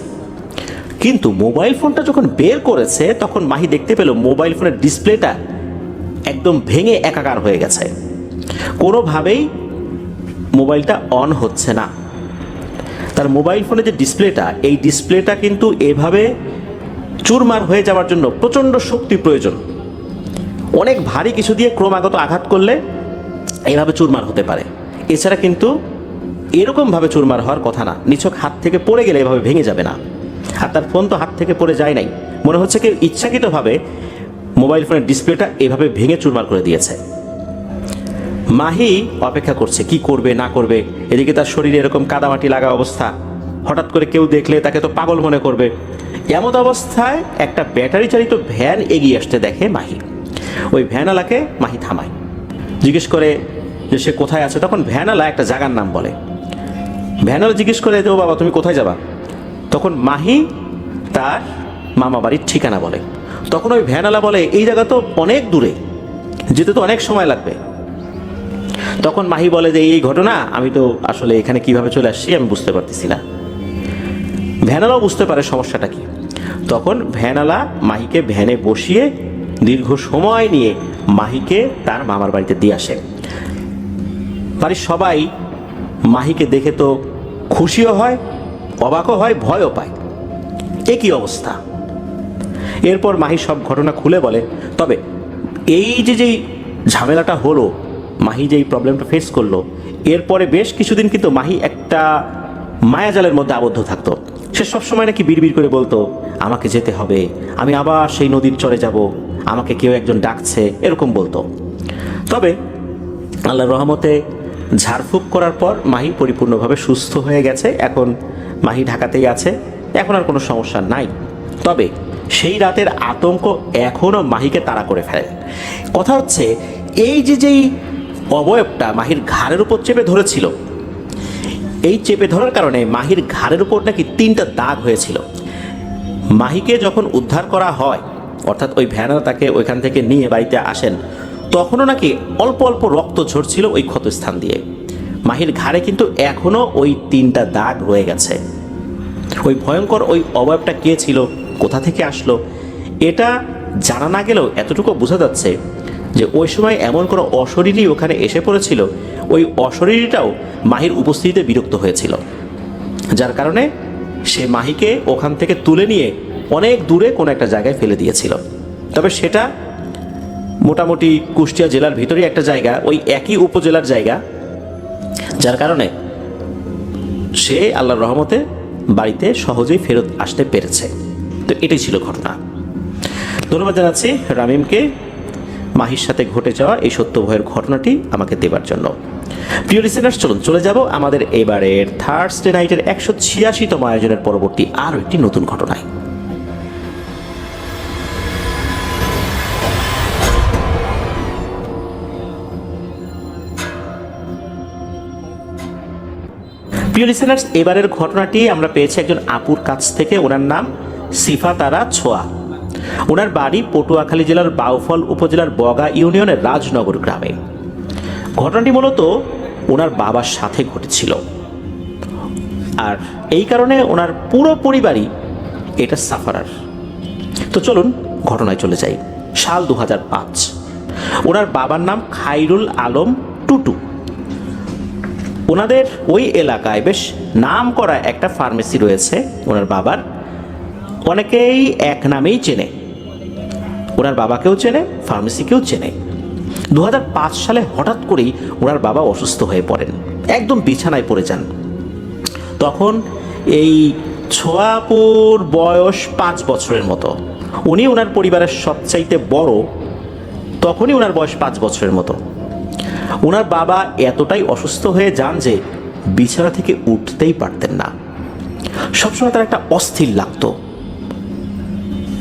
কিন্তু মোবাইল ফোনটা যখন বের করেছে তখন মাহি দেখতে পেল মোবাইল ফোনের ডিসপ্লেটা একদম ভেঙে একাকার হয়ে গেছে। কোনোভাবেই মোবাইলটা অন হচ্ছে না। তার মোবাইল ফোনের যে ডিসপ্লেটা, এই ডিসপ্লেটা কিন্তু এভাবে চুরমার হয়ে যাওয়ার জন্য প্রচণ্ড শক্তি প্রয়োজন। অনেক ভারী কিছু দিয়ে ক্রমাগত আঘাত করলে এইভাবে চুরমার হতে পারে, এছাড়া কিন্তু এরকমভাবে চুরমার হওয়ার কথা না। নিছক হাত থেকে পড়ে গেলে এভাবে ভেঙে যাবে না। আর তার ফোন তো হাত থেকে পড়ে যায় নাই, মনে হচ্ছে কেউ ইচ্ছাকৃতভাবে মোবাইল ফোনের ডিসপ্লেটা এভাবে ভেঙে চুরমার করে দিয়েছে। মাহি অপেক্ষা করছে কি করবে না করবে। এদিকে তার শরীরে এরকম কাদামাটি লাগা অবস্থা, হঠাৎ করে কেউ দেখলে তাকে তো পাগল মনে করবে। এমন অবস্থায় একটা ব্যাটারি চালিত ভ্যান এগিয়ে আসতে দেখে মাহি। ওই ভ্যানওয়ালাকে মাহি থামায়, জিজ্ঞেস করে যে সে কোথায় আছে। তখন ভ্যানওয়ালা একটা জায়গার নাম বলে। ভ্যানওয়ালা জিজ্ঞেস করে যে ও বাবা তুমি কোথায় যাবা। তখন মাহি তার মামা বাড়ির ঠিকানা বলে। তখন ওই ভ্যানওয়ালা বলে এই জায়গা তো অনেক দূরে, যেতে তো অনেক সময় লাগবে। তখন মাহি বলে যে এই ঘটনা, আমি তো আসলে এখানে কিভাবে চলে আসছি আমি বুঝতে পারতেছি না। ভ্যানওয়ালাও বুঝতে পারে সমস্যাটা কি। তখন ভ্যানওয়ালা মাহিকে ভ্যানে বসিয়ে দীর্ঘ সময় নিয়ে মাহিকে তার মামার বাড়িতে দিয়ে আসে। বাড়ির সবাই মাহিকে দেখে তো খুশিও হয়, অবাকও হয়, ভয়ও পায়। এ কী অবস্থা। এরপর মাহি সব ঘটনা খুলে বলে। তবে এই যেই ঝামেলাটা হলো, মাহি যেই প্রবলেমটা ফেস করলো, এরপরে বেশ কিছুদিন কিন্তু মাহি একটা মায়াজালের মধ্যে আবদ্ধ থাকতো। সে সবসময় নাকি বিড়বিড় করে বলতো আমাকে যেতে হবে, আমি আবার সেই নদীর চরে যাব, আমাকে কেউ একজন ডাকছে, এরকম বলতো। তবে আল্লাহর রহমতে ঝাড়ফুঁক করার পর মাহি পরিপূর্ণভাবে সুস্থ হয়ে গেছে। এখন মাহি ঢাকাতেই আছে, এখন আর কোনো সমস্যা নাই। তবে সেই রাতের আতঙ্ক এখনও মাহিকে তাড়া করে ফেলে। কথা হচ্ছে এই যেই অবয়বটা মাহির ঘাড়ের উপর চেপে ধরেছিল, এই চেপে ধরার কারণে মাহির ঘাড়ের উপর নাকি 3টা দাগ হয়েছিল। মাহিকে যখন উদ্ধার করা হয়, অর্থাৎ ওই ভ্যানওয়ালা তাকে ওইখান থেকে নিয়ে বাড়িতে আসেন, তখনও নাকি অল্প অল্প রক্ত ঝরছিল ওই ক্ষতস্থান দিয়ে। মাহির ঘাড়ে কিন্তু এখনও ওই 3টা দাগ রয়ে গেছে। ওই ভয়ঙ্কর ওই অবয়বটা কে ছিল, কোথা থেকে আসলো, এটা জানা না গেলেও এতটুকু বোঝা যাচ্ছে যে ওই সময় এমন কোনো অশরীরী ওখানে এসে পড়েছিল, ওই অশরীরীটাও মাহির উপস্থিতিতে বিরক্ত হয়েছিল, যার কারণে সে মাহিকে ওখান থেকে তুলে নিয়ে অনেক দূরে কোনো একটা জায়গায় ফেলে দিয়েছিল। তবে সেটা মোটামুটি কুষ্টিয়া জেলার ভিতরেই একটা জায়গা, ওই একই উপজেলার জায়গা, যার কারণে সে আল্লাহর রহমতে বাড়িতে সহজেই ফেরত আসতে পেরেছে। তো এটাই ছিল ঘটনা। ধন্যবাদ জানাচ্ছি রামিমকে মাহির সাথে ঘটে যাওয়া এই সত্য ভয়ের ঘটনাটি আমাকে দেবার জন্য। প্রিয় লিসেনার্স, চলুন চলে যাব আমাদের এবারের থার্সডে নাইটের 186তম আয়োজনের পরবর্তী আরও একটি নতুন ঘটনায়। প্রিয় লিসেনার্স, এবারের ঘটনাটি আমরা পেয়েছি একজন আপুর কাছ থেকে। ওনার নাম সিফাতারা ছোয়া। ওনার বাড়ি পটুয়াখালী জেলার বাউফল উপজেলার বগা ইউনিয়নের রাজনগর গ্রামে। ঘটনাটি মূলত ওনার বাবার সাথে ঘটেছিল, আর এই কারণে ওনার পুরো পরিবারই এটা সাফারার। তো চলুন ঘটনায় চলে যাই। সাল 2005। ওনার বাবার নাম খাইরুল আলম টুটু। ওনাদের ওই এলাকায় বেশ নাম করা একটা ফার্মেসি রয়েছে ওনার বাবার, অনেকেই এক নামেই চেনে। ওনার বাবাকেও চেনে, ফার্মেসিকেও চেনে। 2005 সালে হঠাৎ করেই ওনার বাবা অসুস্থ হয়ে পড়েন, একদম বিছানায় পড়ে যান। তখন এই ছোয়াপুর বয়স 5 বছরের মতো। উনি ওনার পরিবারের সবচাইতে বড়, তখনই ওনার বয়স 5 বছরের মতো। ওনার বাবা এতটাই অসুস্থ হয়ে যান যে বিছানা থেকে উঠতেই পারতেন না। সবসময় তার একটা অস্থির লাগতো,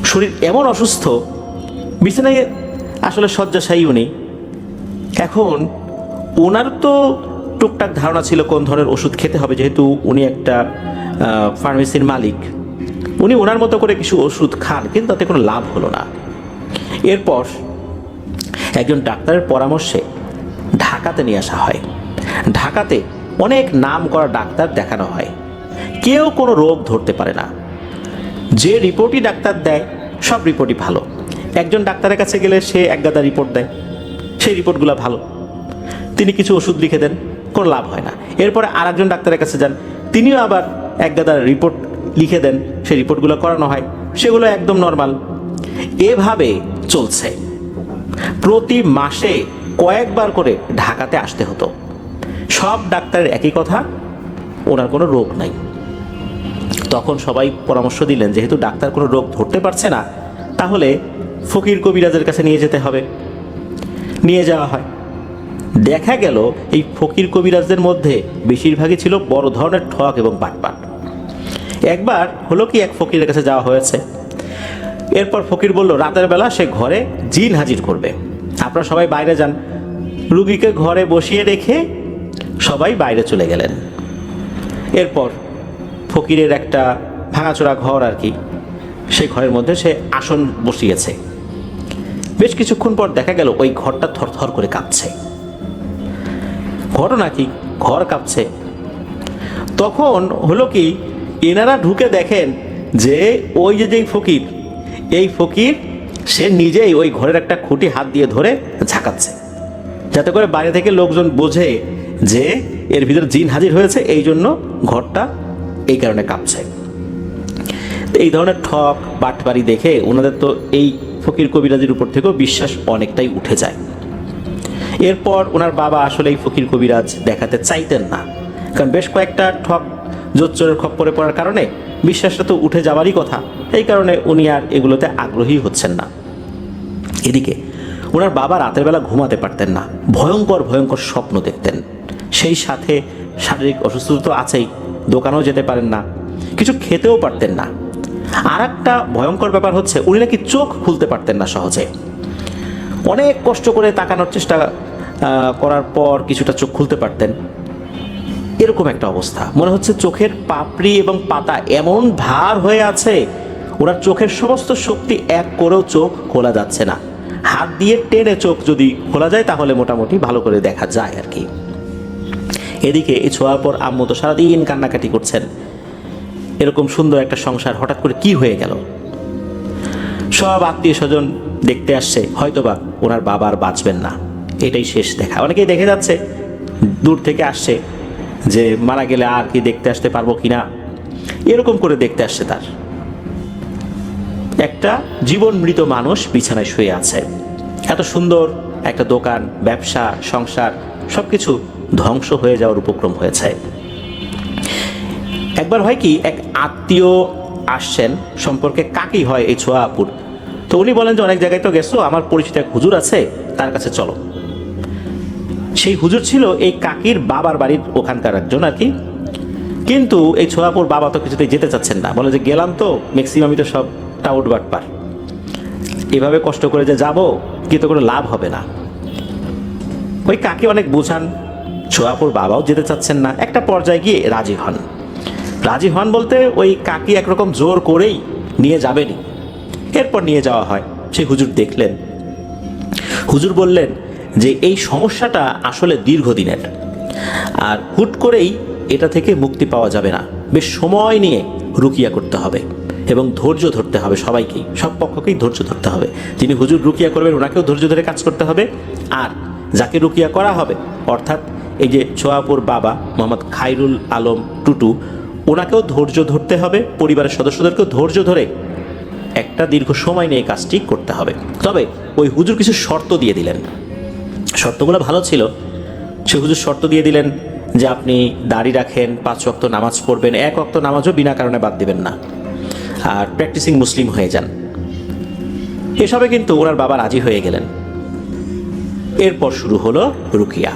শরীর এমন অসুস্থ, বিছানায় আসলে শয্যাশায়ী উনি। এখন ওনার তো টুকটাক ধারণা ছিল কোন ধরনের ওষুধ খেতে হবে, যেহেতু উনি একটা ফার্মেসির মালিক। উনি ওনার মতো করে কিছু ওষুধ খান, কিন্তু তাতে কোনো লাভ হলো না। এরপর একজন ডাক্তারের পরামর্শে ঢাকাতে নিয়ে আসা হয়। ঢাকাতে অনেক নাম করা ডাক্তার দেখানো হয়, কেউ কোনো রোগ ধরতে পারে না। যে রিপোর্টই ডাক্তার দেয় সব রিপোর্টই ভালো। একজন ডাক্তারের কাছে গেলে সে একগাদা রিপোর্ট দেয়, সেই রিপোর্টগুলো ভালো, তিনি কিছু ওষুধ লিখে দেন, কোনো লাভ হয় না। এরপরে আর একজন ডাক্তারের কাছে যান, তিনিও আবার একগাদা রিপোর্ট লিখে দেন, সেই রিপোর্টগুলো করানো হয়, সেগুলো একদম নর্মাল। এভাবে চলছে। প্রতি মাসে কয়েকবার করে ঢাকাতে আসতে হতো। সব ডাক্তারের একই কথা, ওনার কোনো রোগ নাই। তখন সবাই পরামর্শ দিলেন, যেহেতু ডাক্তার কোনো রোগ ধরতে পারছে না, তাহলে ফকির কবিরাজের কাছে নিয়ে যেতে হবে। নিয়ে যাওয়া হয়। দেখা গেল এই ফকির কবিরাজদের মধ্যে বেশিরভাগই ছিল বড় ধরনের ঠক এবং বাটপাট। একবার হলো কি, এক ফকিরের কাছে যাওয়া হয়েছে। এরপর ফকির বলল রাতের বেলা সে ঘরে জিন হাজির করবে, আপনারা সবাই বাইরে যান। রুগীকে ঘরে বসিয়ে রেখে সবাই বাইরে চলে গেলেন। এরপর ফকিরের একটা ভাঙাচোরা ঘর আর কি, সেই ঘরের মধ্যে সে আসন বসিয়েছে। বেশ কিছুক্ষণ পর দেখা গেল ওই ঘরটা থরথর করে কাঁপছে। ঘটনা কি, ঘর কাঁপছে। তখন হলো কি, এনারা ঢুকে দেখেন যে ওই যেই ফকির, এই ফকির সে নিজেই ওই ঘরের একটা খুঁটি হাত দিয়ে ধরে ঝাঁকাচ্ছে, যাতে করে বাইরে থেকে লোকজন বোঝে যে এর ভিতরে জিন হাজির হয়েছে, এই জন্য ঘরটা এই কারণে কাঁপছে। এই ধরনের ঠক বাটবাড়ি দেখে ওনাদের তো এই ফকির কবিরাজের উপর থেকেও বিশ্বাস অনেকটাই উঠে যায়। এরপর ওনার বাবা আসলে এই ফকির কবিরাজ দেখাতে চাইতেন না, কারণ বেশ কয়েকটা ঠক জোচ্চরের খপ্পরে পড়ার কারণে বিশ্বাসটা তো উঠে যাওয়ারই কথা। এই কারণে উনি আর এগুলোতে আগ্রহী হচ্ছেন না। এদিকে ওনার বাবা রাতের বেলা ঘুমাতে পারতেন না, ভয়ঙ্কর ভয়ঙ্কর স্বপ্ন দেখতেন। সেই সাথে শারীরিক অসুস্থতা তো আছেই, দোকানেও যেতে পারেন না, কিছু খেতেও পারতেন না। আর একটা ভয়ঙ্কর ব্যাপার হচ্ছে, উনি নাকি চোখ খুলতে পারতেন না সহজে। অনেক কষ্ট করে তাকানোর চেষ্টা করার পর কিছুটা চোখ খুলতে পারতেন, এরকম একটা অবস্থা। মনে হচ্ছে চোখের পাপড়ি এবং পাতা এমন ভার হয়ে আছে, ওনার চোখের সমস্ত শক্তি এক করেও চোখ খোলা যাচ্ছে না। হাত দিয়ে টেনে চোখ যদি খোলা যায় তাহলে মোটামুটি ভালো করে দেখা যায় আর কি। এদিকে এই ছোঁয়ার পর আম্মু তো সারাদিন কান্নাকাটি করছেন, এরকম সুন্দর একটা সংসার হঠাৎ করে কি হয়ে গেল। সব আত্মীয় স্বজন দেখতে আসছে, হয়তোবা ওনার বাবা আর বাঁচবেন না, এটাই শেষ দেখা। অনেকেই দেখে যাচ্ছে, দূর থেকে আসছে যে মারা গেলে আর কি দেখতে আসতে পারবো কিনা, এরকম করে দেখতে আসছে। তার একটা জীবন মৃত মানুষ বিছানায় শুয়ে আছে। এত সুন্দর একটা দোকান, ব্যবসা, সংসার সবকিছু ধ্বংস হয়ে যাওয়ার উপক্রম হয়েছে। একবার হয় কি, এক আত্মীয় আসছেন, সম্পর্কে কাকি হয় এই ছোঁয়া আপুর। তো উনি বলেন যে অনেক জায়গায় তো গেছো, আমার পরিচিত এক হুজুর আছে, তার কাছে চলো। সেই হুজুর ছিল এই কাকির বাবার বাড়ির ওখানকার একজন আর কি। কিন্তু এই ছোঁয়াপুর বাবা তো কিছুতেই যেতে চাচ্ছেন না, বলে যে গেলাম তো ম্যাক্সিমামই তো সব টাউট বাটপার, এভাবে কষ্ট করে যে যাবো কিন্তু কোনো লাভ হবে না। ওই কাকি অনেক বোঝান, ছোঁয়াপুর বাবাও যেতে চাচ্ছেন না। একটা পর্যায়ে গিয়ে রাজি হন। রাজি হন বলতে ওই কাকি একরকম জোর করেই নিয়ে যাবেনি। এরপর নিয়ে যাওয়া হয়। সেই হুজুর দেখলেন, হুজুর বললেন যে এই সমস্যাটা আসলে দীর্ঘদিনের, আর হুট করেই এটা থেকে মুক্তি পাওয়া যাবে না, বেশ সময় নিয়ে রুকিয়া করতে হবে এবং ধৈর্য ধরতে হবে। সবাইকেই, সব পক্ষকেই ধৈর্য ধরতে হবে। যিনি হুজুর রুকিয়া করবেন ওনাকেও ধৈর্য ধরে কাজ করতে হবে, আর যাকে রুকিয়া করা হবে অর্থাৎ এই যে ছোঁয়াপুর বাবা মোহাম্মদ খায়রুল আলম টুটু, ওনাকেও ধৈর্য ধরতে হবে, পরিবারের সদস্যদেরকেও ধৈর্য ধরে একটা দীর্ঘ সময় নিয়ে কাজটি করতে হবে। তবে ওই হুজুর কিছু শর্ত দিয়ে দিলেন, শর্তগুলো ভালো ছিল। সে হুজুর শর্ত দিয়ে দিলেন যে আপনি দাড়ি রাখেন, 5 ওয়াক্ত নামাজ পড়বেন, 1 ওয়াক্ত নামাজও বিনা কারণে বাদ দিবেন না, আর প্র্যাকটিসিং মুসলিম হয়ে যান। এসবে কিন্তু ওনার বাবা রাজি হয়ে গেলেন। এরপর শুরু হলো রুকিয়া।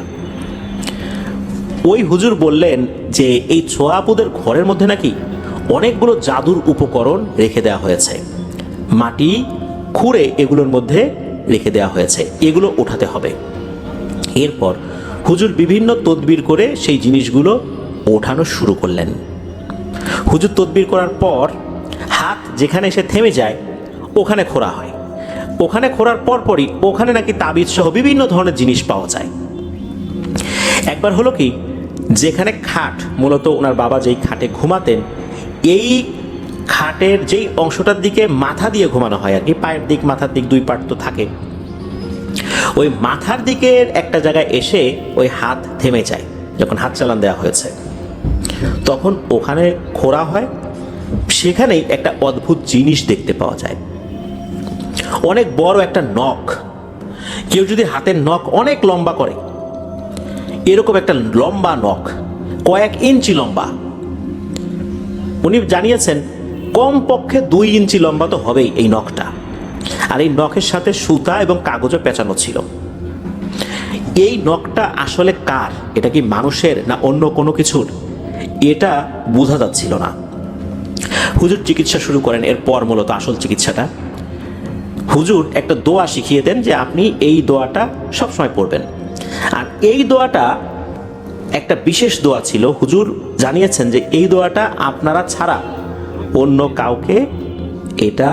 ওই হুজুর বললেন যে এই ছোয়াপুদের ঘরের মধ্যে নাকি অনেকগুলো জাদুর উপকরণ রেখে দেওয়া হয়েছে, মাটি খুঁড়ে এগুলোর মধ্যে রেখে দেওয়া হয়েছে, এগুলো ওঠাতে হবে। এরপর হুজুর বিভিন্ন তদবির করে সেই জিনিসগুলো ওঠানো শুরু করলেন। হুজুর তদবির করার পর হাত যেখানে এসে থেমে যায় ওখানে খোঁড়া হয়। ওখানে খোঁড়ার পরপরই ওখানে নাকি তাবিজ সহ বিভিন্ন ধরনের জিনিস পাওয়া যায়। একবার হলো কি, যেখানে খাট, মূলত ওনার বাবা যেই খাটে ঘুমাতেন, এই খাটের যেই অংশটার দিকে মাথা দিয়ে ঘুমানো হয় আর কি, পায়ের দিক মাথার দিক 2 পার্ট তো থাকে, ওই মাথার দিকের একটা জায়গায় এসে ওই হাত থেমে যায়। যখন হাত চালান দেওয়া হয়েছে তখন ওখানে খোঁড়া হয়, সেখানেই একটা অদ্ভুত জিনিস দেখতে পাওয়া যায়। অনেক বড় একটা নখ, কেউ যদি হাতের নখ অনেক লম্বা করে, এরকম একটা লম্বা নখ, কয়েক ইঞ্চি লম্বা। উনি জানিয়েছেন কমপক্ষে 2 ইঞ্চি লম্বা তো হবেই এই নখটা। আর এই নখের সাথে সুতা এবং কাগজও পেঁচানো ছিল। এই নখটা আসলে কার, এটা কি মানুষের না অন্য কোনো কিছুর, এটা বোঝা যাচ্ছিল না। হুজুর চিকিৎসা শুরু করেন। এরপর মূলত আসল চিকিৎসাটা, হুজুর একটা দোয়া শিখিয়ে দেন যে আপনি এই দোয়াটা সবসময় পড়বেন। আর এই দোয়াটা একটা বিশেষ দোয়া ছিল। হুজুর জানিয়েছেন যে এই দোয়াটা আপনারা ছাড়া অন্য কাউকে এটা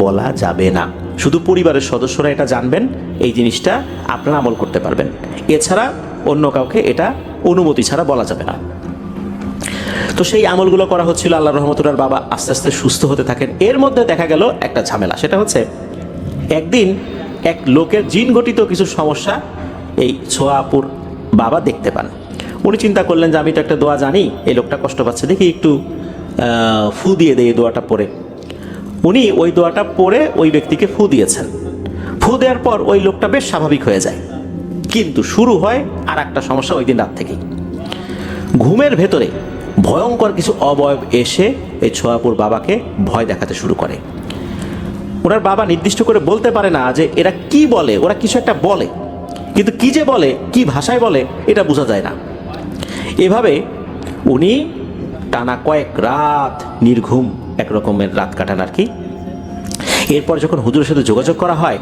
বলা যাবে না, শুধু পরিবারের সদস্যরা এটা জানবেন, এই জিনিসটা আপনারা আমল করতে পারবেন, এছাড়া অন্য কাউকে এটা অনুমতি ছাড়া বলা যাবে না। তো সেই আমলগুলো করা হচ্ছিল। আল্লাহ রহমতুল্লাহর বাবা আস্তে আস্তে সুস্থ হতে থাকেন। এর মধ্যে দেখা গেল একটা ঝামেলা, সেটা হচ্ছে একদিন এক লোকের জিন ঘটিত কিছু সমস্যা এই ছোয়াপুর বাবা দেখতে পান। উনি চিন্তা করলেন যে আমি তো একটা দোয়া জানি, এই লোকটা কষ্ট পাচ্ছে, দেখি একটু ফু দিয়ে দেয় এই দোয়াটা পড়ে। উনি ওই দোয়াটা পড়ে ওই ব্যক্তিকে ফু দিয়েছেন। ফু দেওয়ার পর ওই লোকটা বেশ স্বাভাবিক হয়ে যায়। কিন্তু শুরু হয় আর একটা সমস্যা ওই দিন রাত থেকেই। ঘুমের ভেতরে ভয়ঙ্কর কিছু অবয়ব এসে এই ছোয়াপুর বাবাকে ভয় দেখাতে শুরু করে। ওনার বাবা নির্দিষ্ট করে বলতে পারে না যে এরা কি বলে, ওরা কিছু একটা বলে, কিন্তু কি যে বলে, কি ভাষায় বলে, এটা বোঝা যায় না। এভাবে উনি টানা কয়েক রাত নির্ঘুম একরকমের রাত কাটান আর কি। এরপর যখন হুজুরের সাথে যোগাযোগ করা হয়,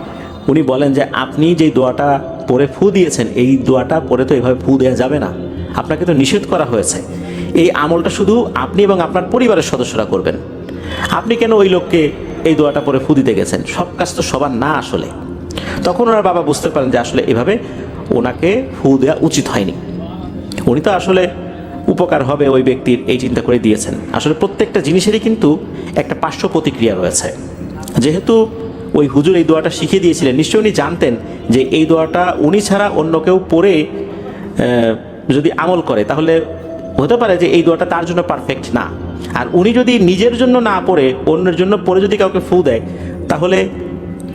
উনি বলেন যে আপনি যেই দোয়াটা পরে ফু দিয়েছেন, এই দোয়াটা পরে তো এভাবে ফু দেওয়া যাবে না, আপনাকে তো নিষেধ করা হয়েছে। এই আমলটা শুধু আপনি এবং আপনার পরিবারের সদস্যরা করবেন। আপনি কেন ওই লোককে এই দোয়াটা পরে ফু দিতে গেছেন? সব কাজ তো সবার না আসলে। তখন ওনার বাবা বুঝতে পারেন যে আসলে এভাবে ওনাকে ফু দেওয়া উচিত হয়নি। উনি তো আসলে উপকার হবে ওই ব্যক্তির এই চিন্তা করে দিয়েছেন। আসলে প্রত্যেকটা জিনিসেরই কিন্তু একটা পার্শ্ব প্রতিক্রিয়া রয়েছে। যেহেতু ওই হুজুর এই দোয়াটা শিখিয়ে দিয়েছিলেন, নিশ্চয়ই উনি জানতেন যে এই দোয়াটা উনি ছাড়া অন্য কেউ পড়ে যদি আমল করে তাহলে হতে পারে যে এই দোয়াটা তার জন্য পারফেক্ট না। আর উনি যদি নিজের জন্য না পড়ে অন্যের জন্য পড়ে যদি কাউকে ফু দেয় তাহলে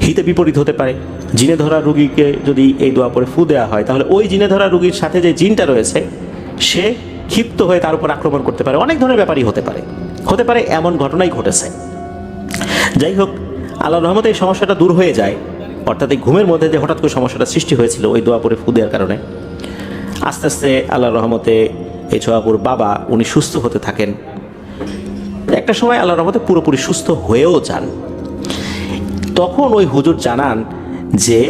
হিতে বিপরীত হতে পারে। জিনে ধরা রুগীকে যদি এই দোয়া পড়ে ফু দেওয়া হয় তাহলে ওই জিনে ধরা রুগীর সাথে যে জিনটা রয়েছে সে ক্ষিপ্ত হয়ে তার উপর আক্রমণ করতে পারে, অনেক ধরনের ব্যাপারই হতে পারে এমন ঘটনাই ঘটেছে। যাই হোক, আল্লাহর রহমতে এই সমস্যাটা দূর হয়ে যায়। অর্থাৎ এই ঘুমের মধ্যে যে হঠাৎ করে সমস্যাটা সৃষ্টি হয়েছিল ওই দোয়া পড়ে ফু দেওয়ার কারণে, আস্তে আস্তে আল্লাহর রহমতে এই ছোয়াপুর বাবা উনি সুস্থ হতে থাকেন। একটা সময় আল্লাহর রহমতে পুরোপুরি সুস্থ হয়েও যান। তখন ওই হুজুর জানান যে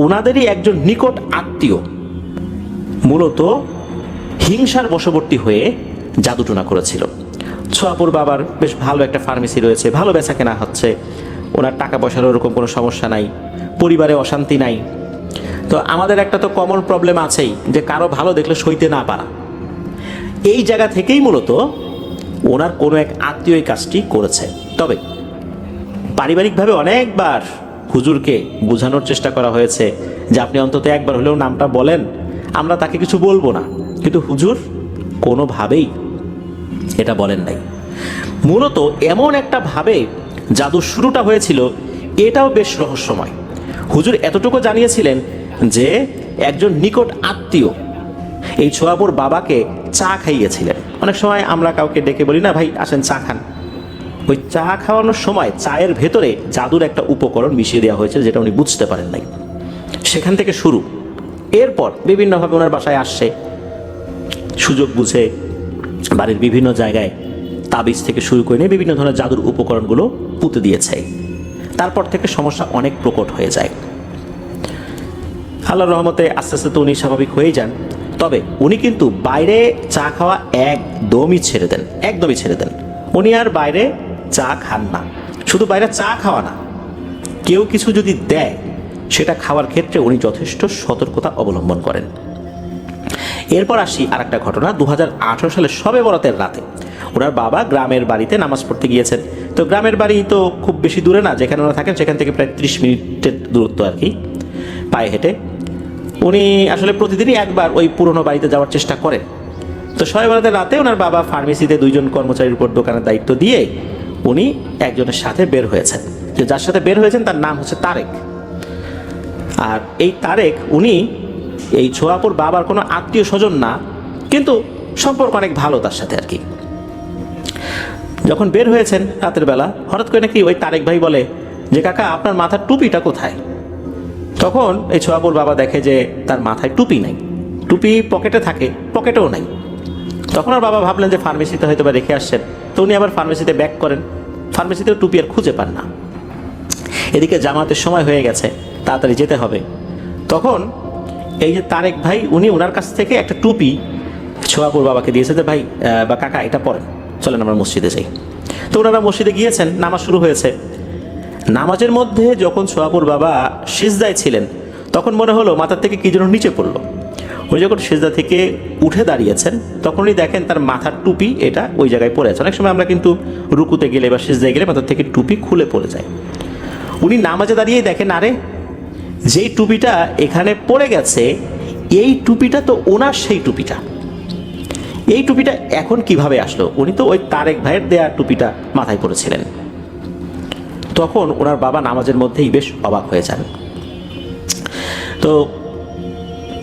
ওনাদেরই একজন নিকট আত্মীয় মূলত হিংসার বশবর্তী হয়ে জাদুটোনা করেছিল। ছোয়াপুর বাবার বেশ ভালো একটা ফার্মেসি রয়েছে, ভালো বেচা কেনা হচ্ছে, ওনার টাকা পয়সার ওরকম কোনো সমস্যা নাই, পরিবারে অশান্তি নাই। তো আমাদের একটা তো কমন প্রবলেম আছেই যে কারো ভালো দেখলে সইতে না পারা। এই জায়গা থেকেই মূলত ওনার কোনো এক আত্মীয় এই কাজটি করেছে। তবে পারিবারিকভাবে অনেকবার হুজুরকে বোঝানোর চেষ্টা করা হয়েছে যে আপনি অন্তত একবার হলেও নামটা বলেন, আমরা তাকে কিছু বলবো না, কিন্তু হুজুর কোনোভাবেই এটা বলেন নাই। মূলত এমন একটা ভাবে জাদুর শুরুটা হয়েছিল, এটাও বেশ রহস্যময়। হুজুর এতটুকু জানিয়েছিলেন যে একজন নিকট আত্মীয় এই ছোয়াপুর বাবাকে চা খাইয়েছিলেন। অনেক সময় আমরা কাউকে ডেকে বলি না, ভাই আসেন চা খান। ওই চা খাওয়ানোর সময় চায়ের ভেতরে জাদুর একটা উপকরণ মিশিয়ে দেওয়া হয়েছে, যেটা উনি বুঝতে পারেন নাই। সেখান থেকে শুরু। এরপর বিভিন্নভাবে ওনার বাসায় আসছে, সুযোগ বুঝে বাড়ির বিভিন্ন জায়গায় তাবিজ থেকে শুরু করে নিয়ে বিভিন্ন ধরনের জাদুর উপকরণগুলো পুঁতে দিয়েছে। তারপর থেকে সমস্যা অনেক প্রকট হয়ে যায়। আল্লাহর রহমতে আস্তে আস্তে তো উনি স্বাভাবিক হয়ে যান। তবে উনি কিন্তু বাইরে চা খাওয়া একদমই ছেড়ে দেন। উনি আর বাইরে চা খান না। শুধু বাইরে চা খাওয়া না, কেউ কিছু যদি দেয় সেটা খাওয়ার ক্ষেত্রে উনি যথেষ্ট সতর্কতা অবলম্বন করেন। এরপর আসি আর একটা ঘটনা। 2018 সালে শবে বরাতের রাতে ওনার বাবা গ্রামের বাড়িতে নামাজ পড়তে গিয়েছেন। তো গ্রামের বাড়ি তো খুব বেশি দূরে না, যেখানে ওনারা থাকেন সেখান থেকে প্রায় 30 মিনিটের দূরত্ব আর কি, পায়ে হেঁটে। উনি আসলে প্রতিদিনই একবার ওই পুরনো বাড়িতে যাওয়ার চেষ্টা করেন। তো শবে বরাতের রাতে ওনার বাবা ফার্মেসিতে 2 জন কর্মচারীর উপর দোকানের দায়িত্ব দিয়ে উনি একজনের সাথে বের হয়েছেন। যে যার সাথে বের হয়েছেন তার নাম হচ্ছে তারেক। আর এই তারেক উনি এই ছোয়াপুর বাবার কোনো আত্মীয় স্বজন না, কিন্তু সম্পর্ক অনেক ভালো তার সাথে আর কি। যখন বের হয়েছেন রাতের বেলা, হঠাৎ করে নাকি ওই তারেক ভাই বলে যে, কাকা আপনার মাথার টুপিটা কোথায়? তখন এই ছোয়াপুর বাবা দেখে যে তার মাথায় টুপি নাই, টুপি পকেটে থাকে, পকেটেও নাই। তখন আর বাবা ভাবলেন যে ফার্মেসিতে হয়তো বা রেখে আসছেন। তো উনি আবার ফার্মেসিতে ব্যাক করেন, ফার্মেসিতেও টুপি আর খুঁজে পান না। এদিকে জামাতের সময় হয়ে গেছে, তাড়াতাড়ি যেতে হবে। তখন এই যে তারেক ভাই উনি ওনার কাছ থেকে একটা টুপি ছোয়াপুর বাবাকে দিয়েছে যে, ভাই বা কাকা এটা পরেন, চলেন আমরা মসজিদে যাই। তো ওনারা মসজিদে গিয়েছেন, নামাজ শুরু হয়েছে। নামাজের মধ্যে যখন ছোয়াপুর বাবা সিজদায় ছিলেন, তখন মনে হলো মাথার থেকে কি যেন নিচে পড়লো। উনি যখন সিজদা থেকে উঠে দাঁড়িয়েছেন, তখন উনি দেখেন তার মাথার টুপি এটা ওই জায়গায় পড়ে আছে। অনেক সময় আমরা কিন্তু রুকুতে গেলে বা সিজদায় গেলে মাথার থেকে টুপি খুলে পড়ে যায়। উনি নামাজে দাঁড়িয়েই দেখেন, আরে যেই টুপিটা এখানে পড়ে গেছে, এই টুপিটা তো ওনার সেই টুপিটা। এই টুপিটা এখন কিভাবে আসলো? উনি তো ওই তারেক ভাইয়ের দেয়া টুপিটা মাথায় পড়েছিলেন। তখন ওনার বাবা নামাজের মধ্যেই বেশ অবাক হয়ে যান। তো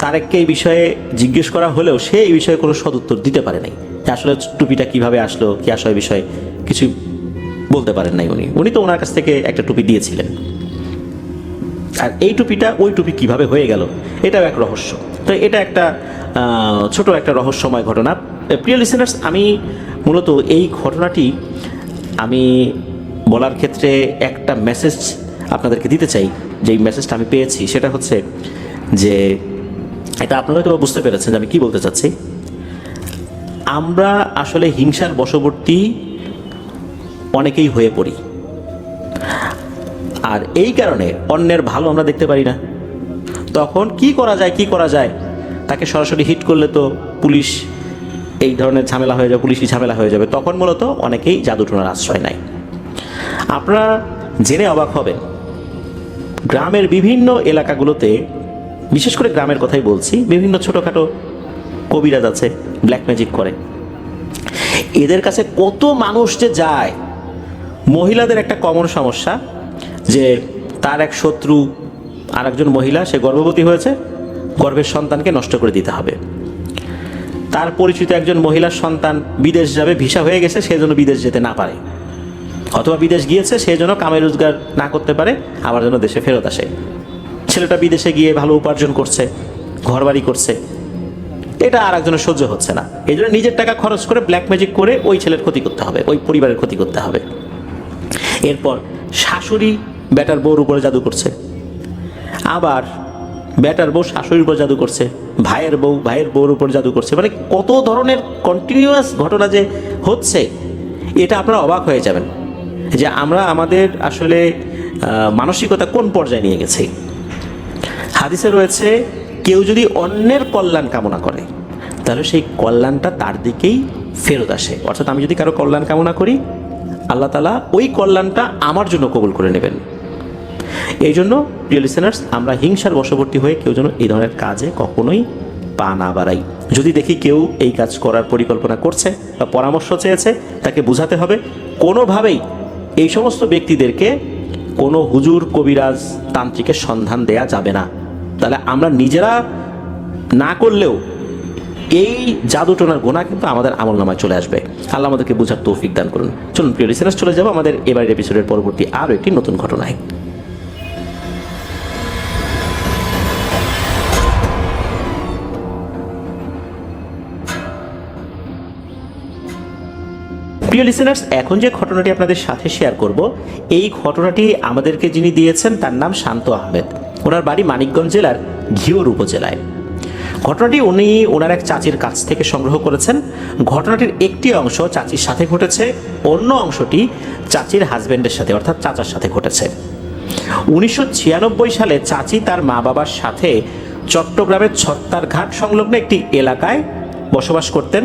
তারেককে এই বিষয়ে জিজ্ঞেস করা হলেও সে এই বিষয়ে কোনো সদুত্তর দিতে পারে নাই, যে আসলে টুপিটা কিভাবে আসলো, কি আসলে বিষয়ে কিছু বলতে পারেন নাই উনি তো ওনার কাছ থেকে একটা টুপি দিয়েছিলেন। আর এই টুপিটা ওই টুপি কিভাবে হয়ে গেল, এটাও এক রহস্য। তো এটা একটা ছোট একটা রহস্যময় ঘটনা। প্রিয় লিসেনার্স, আমি মূলত এই ঘটনাটি আমি বলার ক্ষেত্রে একটা মেসেজ আপনাদেরকে দিতে চাই। যেই মেসেজটা আমি পেয়েছি সেটা হচ্ছে যে, এটা আপনারা তো বুঝতে পেরেছেন যে আমি কি বলতে চাচ্ছি। আমরা আসলে হিংসার বশবর্তী অনেকেই হয়ে পড়ি, আর এই কারণে অন্যের ভালো আমরা দেখতে পারি না। তখন কি করা যায়, তাকে সরাসরি হিট করলে তো পুলিশ এই ধরনের ঝামেলা হয়ে যাবে, পুলিশই ঝামেলা হয়ে যাবে। তখন মূলত অনেকেই জাদুটোনার আশ্রয় নেয়। আপনারা জেনে অবাক হবেন, গ্রামের বিভিন্ন এলাকাগুলোতে, বিশেষ করে গ্রামের কথাই বলছি, বিভিন্ন ছোটোখাটো কবিরাজ আছে, ব্ল্যাক ম্যাজিক করে। এদের কাছে কত মানুষ যে যায়। মহিলাদের একটা কমন সমস্যা যে তার এক শত্রু আর একজন মহিলা, সে গর্ভবতী হয়েছে, গর্ভের সন্তানকে নষ্ট করে দিতে হবে। তার পরিচিত একজন মহিলার সন্তান বিদেশ যাবে, ভিসা হয়ে গেছে, সে যেন বিদেশ যেতে না পারে, অথবা বিদেশ গিয়েছে সে যেন কামাই রোজগার না করতে পারে, আবার যেন দেশে ফেরত আসে। ছেলেটা বিদেশে গিয়ে ভালো উপার্জন করছে, ঘরবাড়ি করছে, এটা আর একজনের সহ্য হচ্ছে না। এই জন্য নিজের টাকা খরচ করে ব্ল্যাক ম্যাজিক করে ওই ছেলের ক্ষতি করতে হবে, ওই পরিবারের ক্ষতি করতে হবে। এরপর শাশুড়ি বেটার বউর উপরে জাদু করছে, আবার বেটার বউ শাশুড়ির উপর জাদু করছে, ভাইয়ের বউ ভাইয়ের বউর উপর জাদু করছে। মানে কত ধরনের কন্টিনিউয়াস ঘটনা যে হচ্ছে, এটা আপনারা অবাক হয়ে যাবেন যে আমরা আমাদের আসলে মানসিকতা কোন পর্যায়ে নিয়ে গেছি। হাদিসে রয়েছে, কেউ যদি অন্যের কল্যাণ কামনা করে তাহলে সেই কল্যাণটা তার দিকেই ফেরত আসে। অর্থাৎ আমি যদি কারো কল্যাণ কামনা করি, আল্লাহ তাআলা ওই কল্যাণটা আমার জন্য কবুল করে নেবেন। এই জন্য প্রিয় লিসেনার্স, আমরা হিংসার বশবর্তী হয়ে কেউ যেন এই ধরনের কাজে কখনোই পা না বাড়াই। যদি দেখি কেউ এই কাজ করার পরিকল্পনা করছে বা পরামর্শ চেয়েছে, তাকে বোঝাতে হবে কোনোভাবেই এই সমস্ত ব্যক্তিদেরকে কোনো হুজুর, কবিরাজ, তান্ত্রিকের সন্ধান দেয়া যাবে না। তাহলে আমরা নিজেরা না করলেও এই জাদুটোনার গোনা কিন্তু আমাদের আমলনামায় চলে আসবে। আল্লাহ আমাদেরকে বোঝার তৌফিক দান করুন। চলুন প্রিয় লিসেনার্স, চলে যাবো আমাদের এবারের এপিসোডের পরবর্তী আরও একটি নতুন ঘটনায়। প্রিয় লিসেনার্স, এখন যে ঘটনাটি আপনাদের সাথে শেয়ার করব, এই ঘটনাটি আমাদেরকে যিনি দিয়েছেন তার নাম শান্ত আহমেদ। ওনার বাড়ি মানিকগঞ্জ জেলার ঘিওর উপজেলায়। ঘটনাটি উনি ওনার এক চাচির কাছ থেকে সংগ্রহ করেছেন। ঘটনাটির একটি অংশ চাচির সাথে ঘটেছে, অন্য অংশটি চাচির হাজব্যান্ডের সাথে অর্থাৎ চাচার সাথে ঘটেছে। 1996 সালে চাচি তার মা বাবার সাথে চট্টগ্রামের ছত্তারঘাট সংলগ্ন একটি এলাকায় বসবাস করতেন।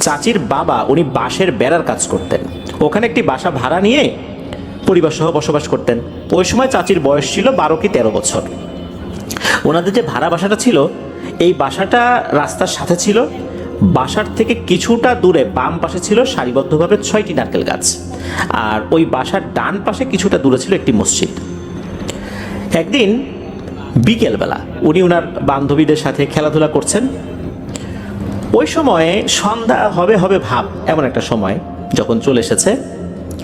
চাচির বাবা উনি বাঁশের বেড়ার কাজ করতেন। ওখানে একটি বাসা ভাড়া নিয়ে পরিবার সহ বসবাস করতেন। ওই সময় চাচির বয়স ছিল 12 কি 13 বছর। ওনাদের যে ভাড়া বাসাটা ছিল, এই বাসাটা রাস্তার সাথে ছিল। বাসার থেকে কিছুটা দূরে বাম পাশে ছিল সারিবদ্ধভাবে 6টি নারকেল গাছ, আর ওই বাসার ডান পাশে কিছুটা দূরে ছিল একটি মসজিদ। একদিন বিকেলবেলা উনি ওনার বান্ধবীদের সাথে খেলাধুলা করছেন। ওই সময়ে সন্ধ্যা হবে হবে ভাব, এমন একটা সময় যখন চলে এসেছে,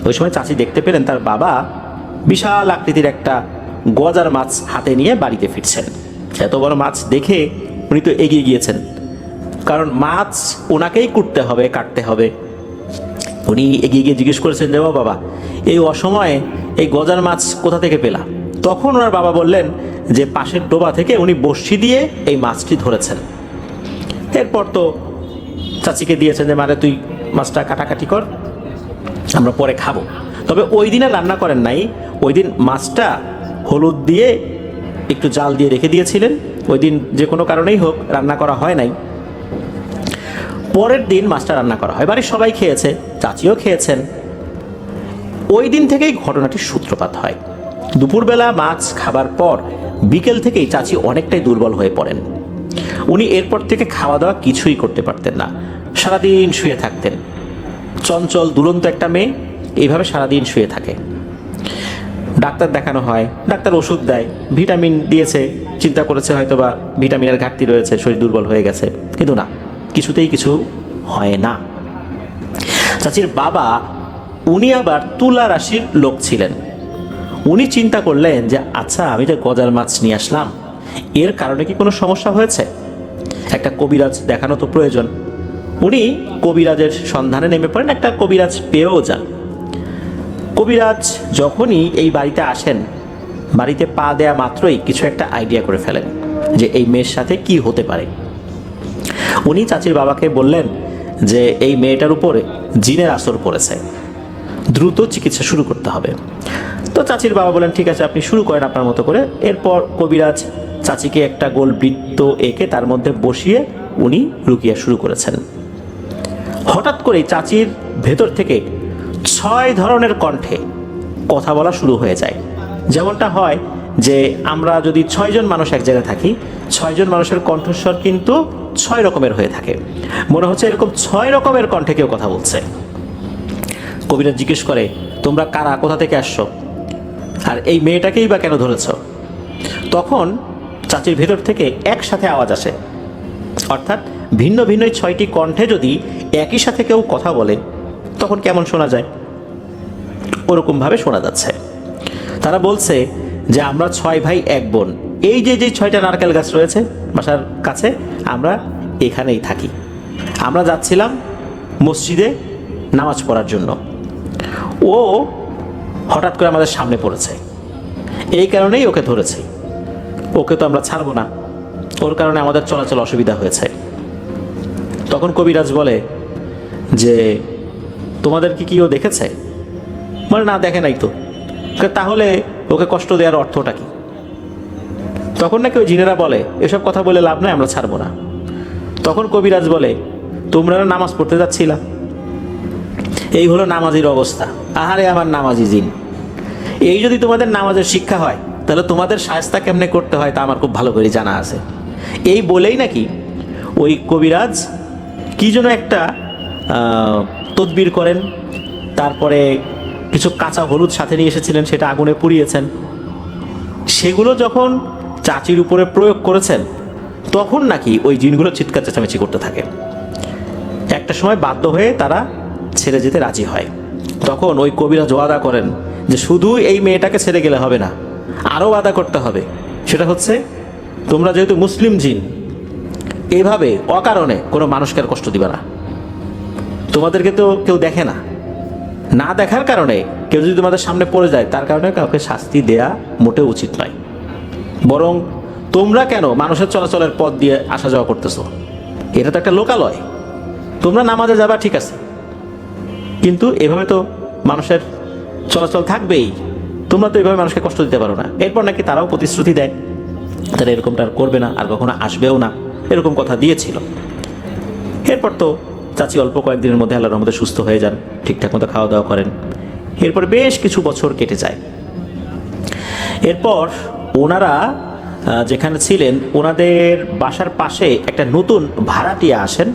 ওই সময় চাচি দেখতে পেলেন তার বাবা বিশাল আকৃতির একটা গজার মাছ হাতে নিয়ে বাড়িতে ফিরছেন। এত বড় মাছ দেখে উনি তো এগিয়ে গিয়েছেন, কারণ মাছ ওনাকেই কুটতে হবে, কাটতে হবে। উনি এগিয়ে গিয়ে জিজ্ঞেস করেছেন যে, বাবা এই অসময়ে এই গজার মাছ কোথা থেকে পেলা? তখন ওনার বাবা বললেন যে পাশের ডোবা থেকে উনি বড়শি দিয়ে এই মাছটি ধরেছেন। এরপর তো চাচিকে দিয়েছেন যে মানে তুই মাছটা কাটাকাটি কর, আমরা পরে খাবো। তবে ওই দিন আর রান্না করেন নাই। ওই দিন মাছটা হলুদ দিয়ে একটু জাল দিয়ে রেখে দিয়েছিলেন। ওই দিন যে কোনো কারণেই হোক রান্না করা হয় নাই। পরের দিন মাছটা রান্না করা হয়, বাড়ির সবাই খেয়েছে, চাচিও খেয়েছেন। ওই দিন থেকেই ঘটনাটির সূত্রপাত হয়। দুপুরবেলা মাছ খাবার পর বিকেল থেকেই চাচি অনেকটাই দুর্বল হয়ে পড়েন। উনি এরপর থেকে খাওয়া দাওয়া কিছুই করতে পারতেন না, সারাদিন শুয়ে থাকতেন। চঞ্চল দুরন্ত একটা মেয়ে এইভাবে সারাদিন শুয়ে থাকে। ডাক্তার দেখানো হয়, ডাক্তার ওষুধ দেয়, ভিটামিন দিয়েছে, চিন্তা করেছে হয়তো বা ভিটামিনের ঘাটতি রয়েছে, শরীর দুর্বল হয়ে গেছে, কিন্তু না, কিছুতেই কিছু হয় না। চাচির বাবা উনি আবার তুলা রাশির লোক ছিলেন। উনি চিন্তা করলেন যে আচ্ছা, আমি যে গজার মাছ নিয়ে আসলাম, এর কারণে কি কোনো সমস্যা হয়েছে? একটা কবিরাজ দেখানো তো প্রয়োজন। উনি কবিরাজের সন্ধানে নেমে পড়েন, একটা কবিরাজ পেয়েও যান। কবিরাজ যখনই এই বাড়িতে আসেন, বাড়িতে পা দেয়া মাত্রই কিছু একটা আইডিয়া করে ফেলেন যে এই মেয়ের সাথে কি হতে পারে। উনি চাচির বাবাকে বললেন যে এই মেয়েটার উপরে জিনের আসর পড়েছে, দ্রুত চিকিৎসা শুরু করতে হবে। তো চাচির বাবা বলেন ঠিক আছে, আপনি শুরু করেন আপনার মতো করে। এরপর কবিরাজ চাচিকে একটা গোল বৃত্ত এঁকে তার মধ্যে বসিয়ে উনি রুকিয়া শুরু করেছেন। হঠাৎ করে চাচির ভেতর থেকে 6 ধরনের কণ্ঠে কথা বলা শুরু হয়ে যায়। যেমনটা হয় যে আমরা যদি 6 জন মানুষ এক জায়গায় থাকি, 6 জন মানুষের কণ্ঠস্বর কিন্তু 6 রকমের হয়ে থাকে। মনে হচ্ছে এরকম 6 রকমের কণ্ঠে কেউ কথা বলছে। কবিরাজ জিজ্ঞেস করে, তোমরা কারা, কোথা থেকে আসছো, আর এই মেয়েটাকেই বা কেন ধরেছ? তখন চাচির ভেতর থেকে একসাথে আওয়াজ আসে, অর্থাৎ ভিন্ন ভিন্ন 6টি কণ্ঠে যদি একই সাথে কেউ কথা বলে তখন কেমন শোনা যায়, ওরকমভাবে শোনা যাচ্ছে। তারা বলছে যে আমরা 6 ভাই 1 বোন, এই যে 6টা নারকেল গাছ রয়েছে বাসার কাছে, আমরা এখানেই থাকি। আমরা যাচ্ছিলাম মসজিদে নামাজ পড়ার জন্য, ও হঠাৎ করে আমাদের সামনে পড়েছে, এই কারণেই ওকে ধরেছি। ওকে তো আমরা ছাড়বো না, ওর কারণে আমাদের চলাচল অসুবিধা হয়েছে। তখন কবিরাজ বলে যে তোমাদের কি ও দেখেছে? মানে না, দেখে নাই তো। তাহলে ওকে কষ্ট দেওয়ার অর্থটা কি? তখন নাকি ওই জিনেরা বলে এসব কথা বলে লাভ নাই, আমরা ছাড়বো না। তখন কবিরাজ বলে তোমরা নামাজ পড়তে যাচ্ছিলা, এই হলো নামাজির অবস্থা। আহারে আমার নামাজি জিন, এই যদি তোমাদের নামাজের শিক্ষা হয় তাহলে তোমাদের শায়েস্তা কেমনে করতে হয় তা আমার খুব ভালো করে জানা আছে। এই বলেই নাকি ওই কবিরাজ কি যেন একটা তদবির করেন, তারপরে কিছু কাঁচা হলুদ সাথে নিয়ে এসেছিলেন, সেটা আগুনে পুড়িয়েছেন। সেগুলো যখন চাচির উপরে প্রয়োগ করেছেন তখন নাকি ওই জিনগুলো চিৎকার চেঁচামেচি করতে থাকে। একটা সময় বাধ্য হয়ে তারা ছেড়ে যেতে রাজি হয়। তখন ওই কবিরাজ ওয়াদা করেন যে শুধু এই মেয়েটাকে ছেড়ে গেলে হবে না, আরও ওয়াদা করতে হবে। সেটা হচ্ছে, তোমরা যেহেতু মুসলিম জিন, এইভাবে অকারণে কোনো মানুষকে আর কষ্ট দিবে না। তোমাদেরকে তো কেউ দেখে না, না দেখার কারণে কেউ যদি তোমাদের সামনে পড়ে যায়, তার কারণে কাউকে শাস্তি দেয়া মোটেও উচিত নয়। বরং তোমরা কেন মানুষের চলাচলের পথ দিয়ে আসা যাওয়া করতেছো? এটা তো একটা লোকালয়। তোমরা নামাজে যাবা ঠিক আছে, কিন্তু এভাবে তো মানুষের চলাচল থাকবেই। তোমরা তো এভাবে মানুষকে কষ্ট দিতে পারো না। এরপর নাকি তারাও প্রতিশ্রুতি দেয় তারা এরকমটা আর করবে না, আর কখনো আসবেও না, এরকম কথা দিয়েছিল। এরপর তো চাচি অল্প কয়েকদিনের মধ্যে আল্লাহর রহমতে সুস্থ হয়ে যান, ঠিকঠাক মতো খাওয়া দাওয়া করেন। এরপর বেশ কিছু বছর কেটে যায়। এরপর ওনারা যেখানে ছিলেন, ওনাদের বাসার পাশে একটা নতুন ভাড়াটিয়া আসেন।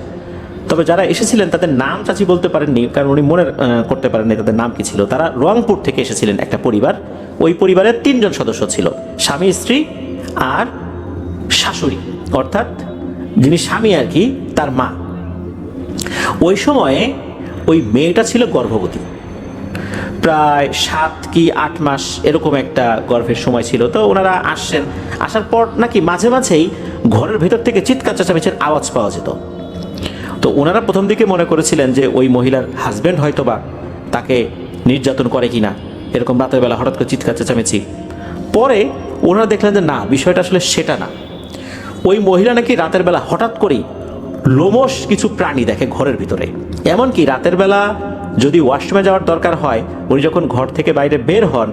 তবে যারা এসেছিলেন তাদের নাম চাচি বলতে পারেননি, কারণ উনি মনে করতে পারেননি তাদের নাম কি ছিল। তারা রংপুর থেকে এসেছিলেন একটা পরিবার। ওই পরিবারের 3 জন সদস্য ছিল, স্বামী, স্ত্রী আর শাশুড়ি, অর্থাৎ যিনি স্বামী আর কি, তার মা। ওই সময়ে ওই মেয়েটা ছিল গর্ভবতী, প্রায় 7 কি 8 মাস এরকম একটা গর্ভের সময় ছিল। তো ওনারা আসছেন, আসার পর নাকি মাঝে মাঝেই ঘরের ভেতর থেকে চিৎকার চেঁচামেচির আওয়াজ পাওয়া যেত। তো ওনারা প্রথম দিকে মনে করেছিলেন যে ওই মহিলার হাজব্যান্ড হয়তো বা তাকে নির্যাতন করে কিনা, এরকম রাতের বেলা হঠাৎ করে চিৎকার চেঁচামেচি। পরে ওনারা দেখলেন যে না, বিষয়টা আসলে সেটা না। ওই মহিলা নাকি রাতের বেলা হঠাৎ করেই লোমশ কিছু প্রাণী দেখে ঘরের ভিতরে। এমনকি রাতের বেলা যদি ওয়াশরুমে যাওয়ার দরকার হয়, উনি যখন ঘর থেকে বাইরে বের হন,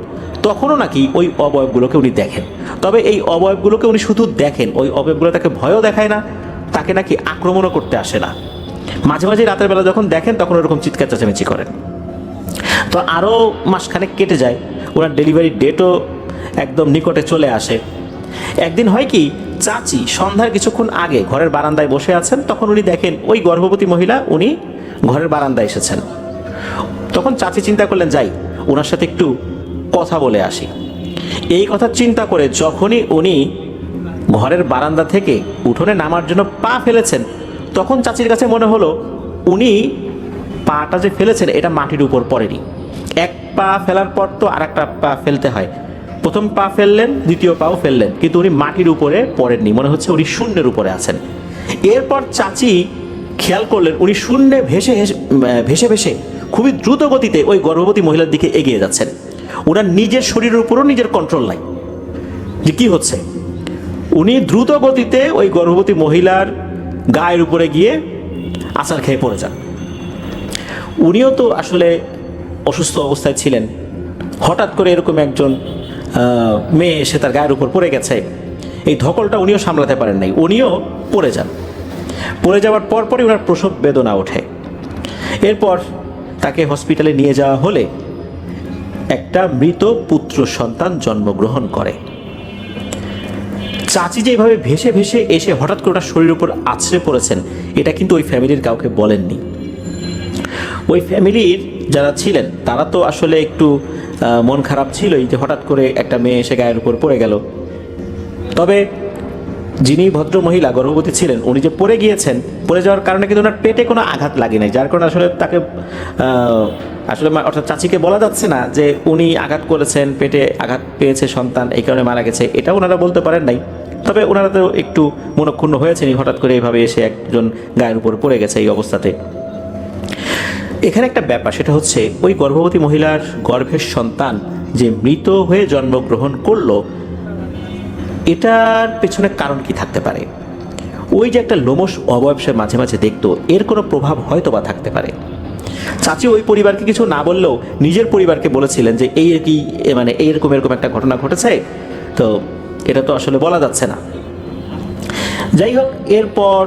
তখনও নাকি ওই অবয়বগুলোকে উনি দেখেন। তবে এই অবয়বগুলোকে উনি শুধু দেখেন, ওই অবয়বগুলো তাকে ভয়ও দেখায় না, তাকে নাকি আক্রমণও করতে আসে না। মাঝে মাঝে রাতের বেলা যখন দেখেন তখন ওরকম চিৎকার চেঁচামেচি করেন। তো আরও মাসখানেক কেটে যায়, ওনার ডেলিভারি ডেটও একদম নিকটে চলে আসে। একদিন হয় কি, চাচি সন্ধ্যার কিছুক্ষণ আগে ঘরের বারান্দায় বসে আছেন, তখন উনি দেখেন ওই গর্ভবতী মহিলা উনি ঘরের বারান্দায় এসেছেন। তখন চাচি চিন্তা করলেন, যাই ওনার সাথে একটু কথা বলে আসি। এই কথা চিন্তা করে যখনই উনি ঘরের বারান্দা থেকে উঠোনে নামার জন্য পা ফেলেছেন, তখন চাচির কাছে মনে হলো উনি পাটা যে ফেলেছেন এটা মাটির উপর পড়েনি। এক পা ফেলার পর তো আর একটা পা ফেলতে হয়। প্রথম পা ফেললেন, দ্বিতীয় পাও ফেললেন, কিন্তু উনি মাটির উপরে পড়েননি। মনে হচ্ছে উনি শূন্যের উপরে আছেন। এরপর চাচি খেয়াল করলেন উনি শূন্যে ভেসে ভেসে খুবই দ্রুত গতিতে ওই গর্ভবতী মহিলার দিকে এগিয়ে যাচ্ছেন। ওনার নিজের শরীরের উপরও নিজের কন্ট্রোল নাই যে কি হচ্ছে। উনি দ্রুত গতিতে ওই গর্ভবতী মহিলার গায়ের উপরে গিয়ে আছাড় খেয়ে পড়ে যান। উনিও তো আসলে অসুস্থ অবস্থায় ছিলেন, হঠাৎ করে এরকম একজন মেয়ে এসে তার গায়ের উপর পড়ে গেছে, এই ধকলটা উনিও সামলাতে পারেন নাই, উনিও পড়ে যান। পড়ে যাওয়ার পরপরই ওনার প্রসব বেদনা ওঠে। এরপর তাকে হসপিটালে নিয়ে যাওয়া হলে একটা মৃত পুত্র সন্তান জন্মগ্রহণ করে। চাচি যেভাবে ভেসে ভেসে এসে হঠাৎ করে ওনার শরীরের উপর আছড়ে পড়েছেন, এটা কিন্তু ওই ফ্যামিলির কাউকে বলেননি। ওই ফ্যামিলির যারা ছিলেন তারা তো আসলে একটু মন খারাপ ছিলই যে হঠাৎ করে একটা মেয়ে এসে গায়ের উপর পড়ে গেল। তবে যিনি ভদ্র মহিলা গর্ভবতী ছিলেন, উনি যে পড়ে গিয়েছেন, পড়ে যাওয়ার কারণে কিন্তু ওনার পেটে কোনো আঘাত লাগে নাই, যার কারণে আসলে তাকে আসলে অর্থাৎ চাচিকে বলা যাচ্ছে না যে উনি আঘাত করেছেন, পেটে আঘাত পেয়েছে সন্তান, এই কারণে মারা গেছে, এটা ওনারা বলতে পারেন নাই। তবে ওনারা তো একটু মনক্ষুণ্ণ হয়েছেন, হঠাৎ করে এইভাবে এসে একজন গায়ের উপর পড়ে গেছে এই অবস্থাতে। এখানে একটা ব্যাপার, সেটা হচ্ছে ওই গর্ভবতী মহিলার গর্ভের সন্তান যে মৃত হয়ে জন্মগ্রহণ করলো, এটার পেছনে কারণ কি থাকতে পারে? ওই যে একটা লোমশ অবয়ব সে মাঝে মাঝে দেখতো, এর কোনো প্রভাব হয়তো বা থাকতে পারে। চাচি ওই পরিবারকে কিছু না বললেও নিজের পরিবারকে বলেছিলেন যে এই কি মানে এরকম একটা ঘটনা ঘটেছে, তো এটা তো আসলে বলা যাচ্ছে না। যাই হোক, এরপর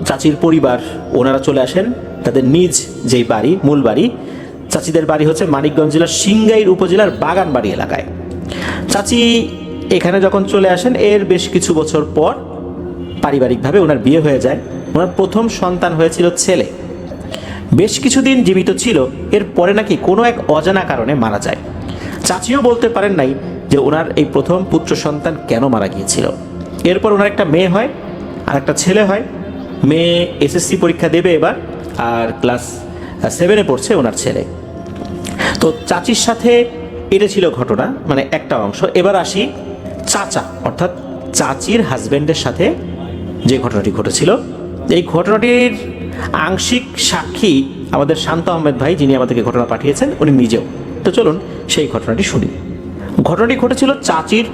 চাচির পরিবার ওনারা চলে আসেন তাদের নিজ যেই বাড়ি, মূল বাড়ি। চাচিদের বাড়ি হচ্ছে মানিকগঞ্জ জেলার সিংগাইর উপজেলার বাগানবাড়ি এলাকায়। চাচি এখানে যখন চলে আসেন, এর বেশ কিছু বছর পর পারিবারিকভাবে ওনার বিয়ে হয়ে যায়। ওনার প্রথম সন্তান হয়েছিল ছেলে। বেশ কিছুদিন জীবিত ছিল, এর পরে নাকি কোনো এক অজানা কারণে মারা যায়। চাচিও বলতে পারেন নাই যে ওনার এই প্রথম পুত্র সন্তান কেন মারা গিয়েছিল। এরপর ওনার একটা মেয়ে হয় আর একটা ছেলে হয়। মেয়ে এসএসসি পরীক্ষা দেবে এবার, আর ক্লাস 7-এ পড়ছে ওনার ছেলে। তো চাচির সাথে এটা ছিল ঘটনা, মানে একটা অংশ। এবার আসি চাচা, অর্থাৎ চাচির হাজব্যান্ডের সাথে যে ঘটনাটি ঘটেছিল। এই ঘটনাটির আংশিক সাক্ষী আমাদের শান্ত আহমেদ ভাই, যিনি আমাদেরকে ঘটনা পাঠিয়েছেন, উনি নিজেও। তো চলুন সেই ঘটনাটি শুনি। ঘটনাটি ঘটেছিল চাচির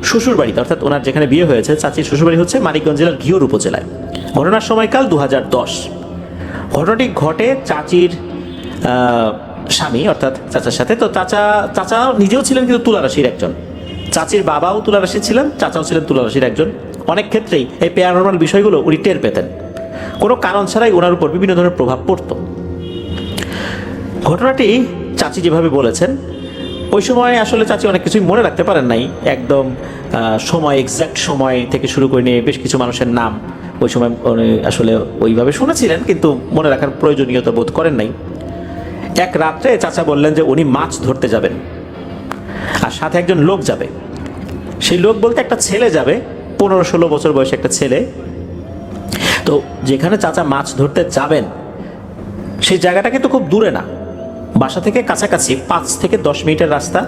শ্বশুর বাড়িতে, অর্থাৎ ওনার যেখানে বিয়ে হয়েছে চাচির শ্বশুরবাড়ি হচ্ছে মানিকগঞ্জ জেলার ঘিওর উপজেলায়। ঘটনার সময়কাল 2010। ঘটনাটি ঘটে চাচির স্বামী অর্থাৎ চাচার সাথে। তো চাচা নিজেও ছিলেন কিন্তু তুলারাশির একজন, চাচির বাবাও তুলারাশি ছিলেন, চাচাও ছিলেন তুলারাশির একজন। অনেক ক্ষেত্রেই এই প্যারানরমাল বিষয়গুলো উনি টের পেতেন, কোনো কারণ ছাড়াই ওনার উপর বিভিন্ন ধরনের প্রভাব পড়ত। ঘটনাটি চাচি যেভাবে বলেছেন, ওই সময় আসলে চাচি অনেক কিছুই মনে রাখতে পারেন নাই একদম সময়, এক্স্যাক্ট সময় থেকে শুরু করে নিয়ে বেশ কিছু মানুষের নাম ওই সময় উনি আসলে ওইভাবে শুনেছিলেন, কিন্তু মনে রাখার প্রয়োজনীয়তা বোধ করেন নাই। এক রাত্রে চাচা বললেন যে উনি মাছ ধরতে যাবেন, আর সাথে একজন লোক যাবে। সেই লোক বলতে একটা ছেলে যাবে, 15-16 বছর বয়সী একটা ছেলে। তো যেখানে চাচা মাছ ধরতে যাবেন সেই জায়গাটা কিন্তু খুব দূরে না, বাসা থেকে কাছাকাছি 5 থেকে 10 মিনিটের রাস্তা।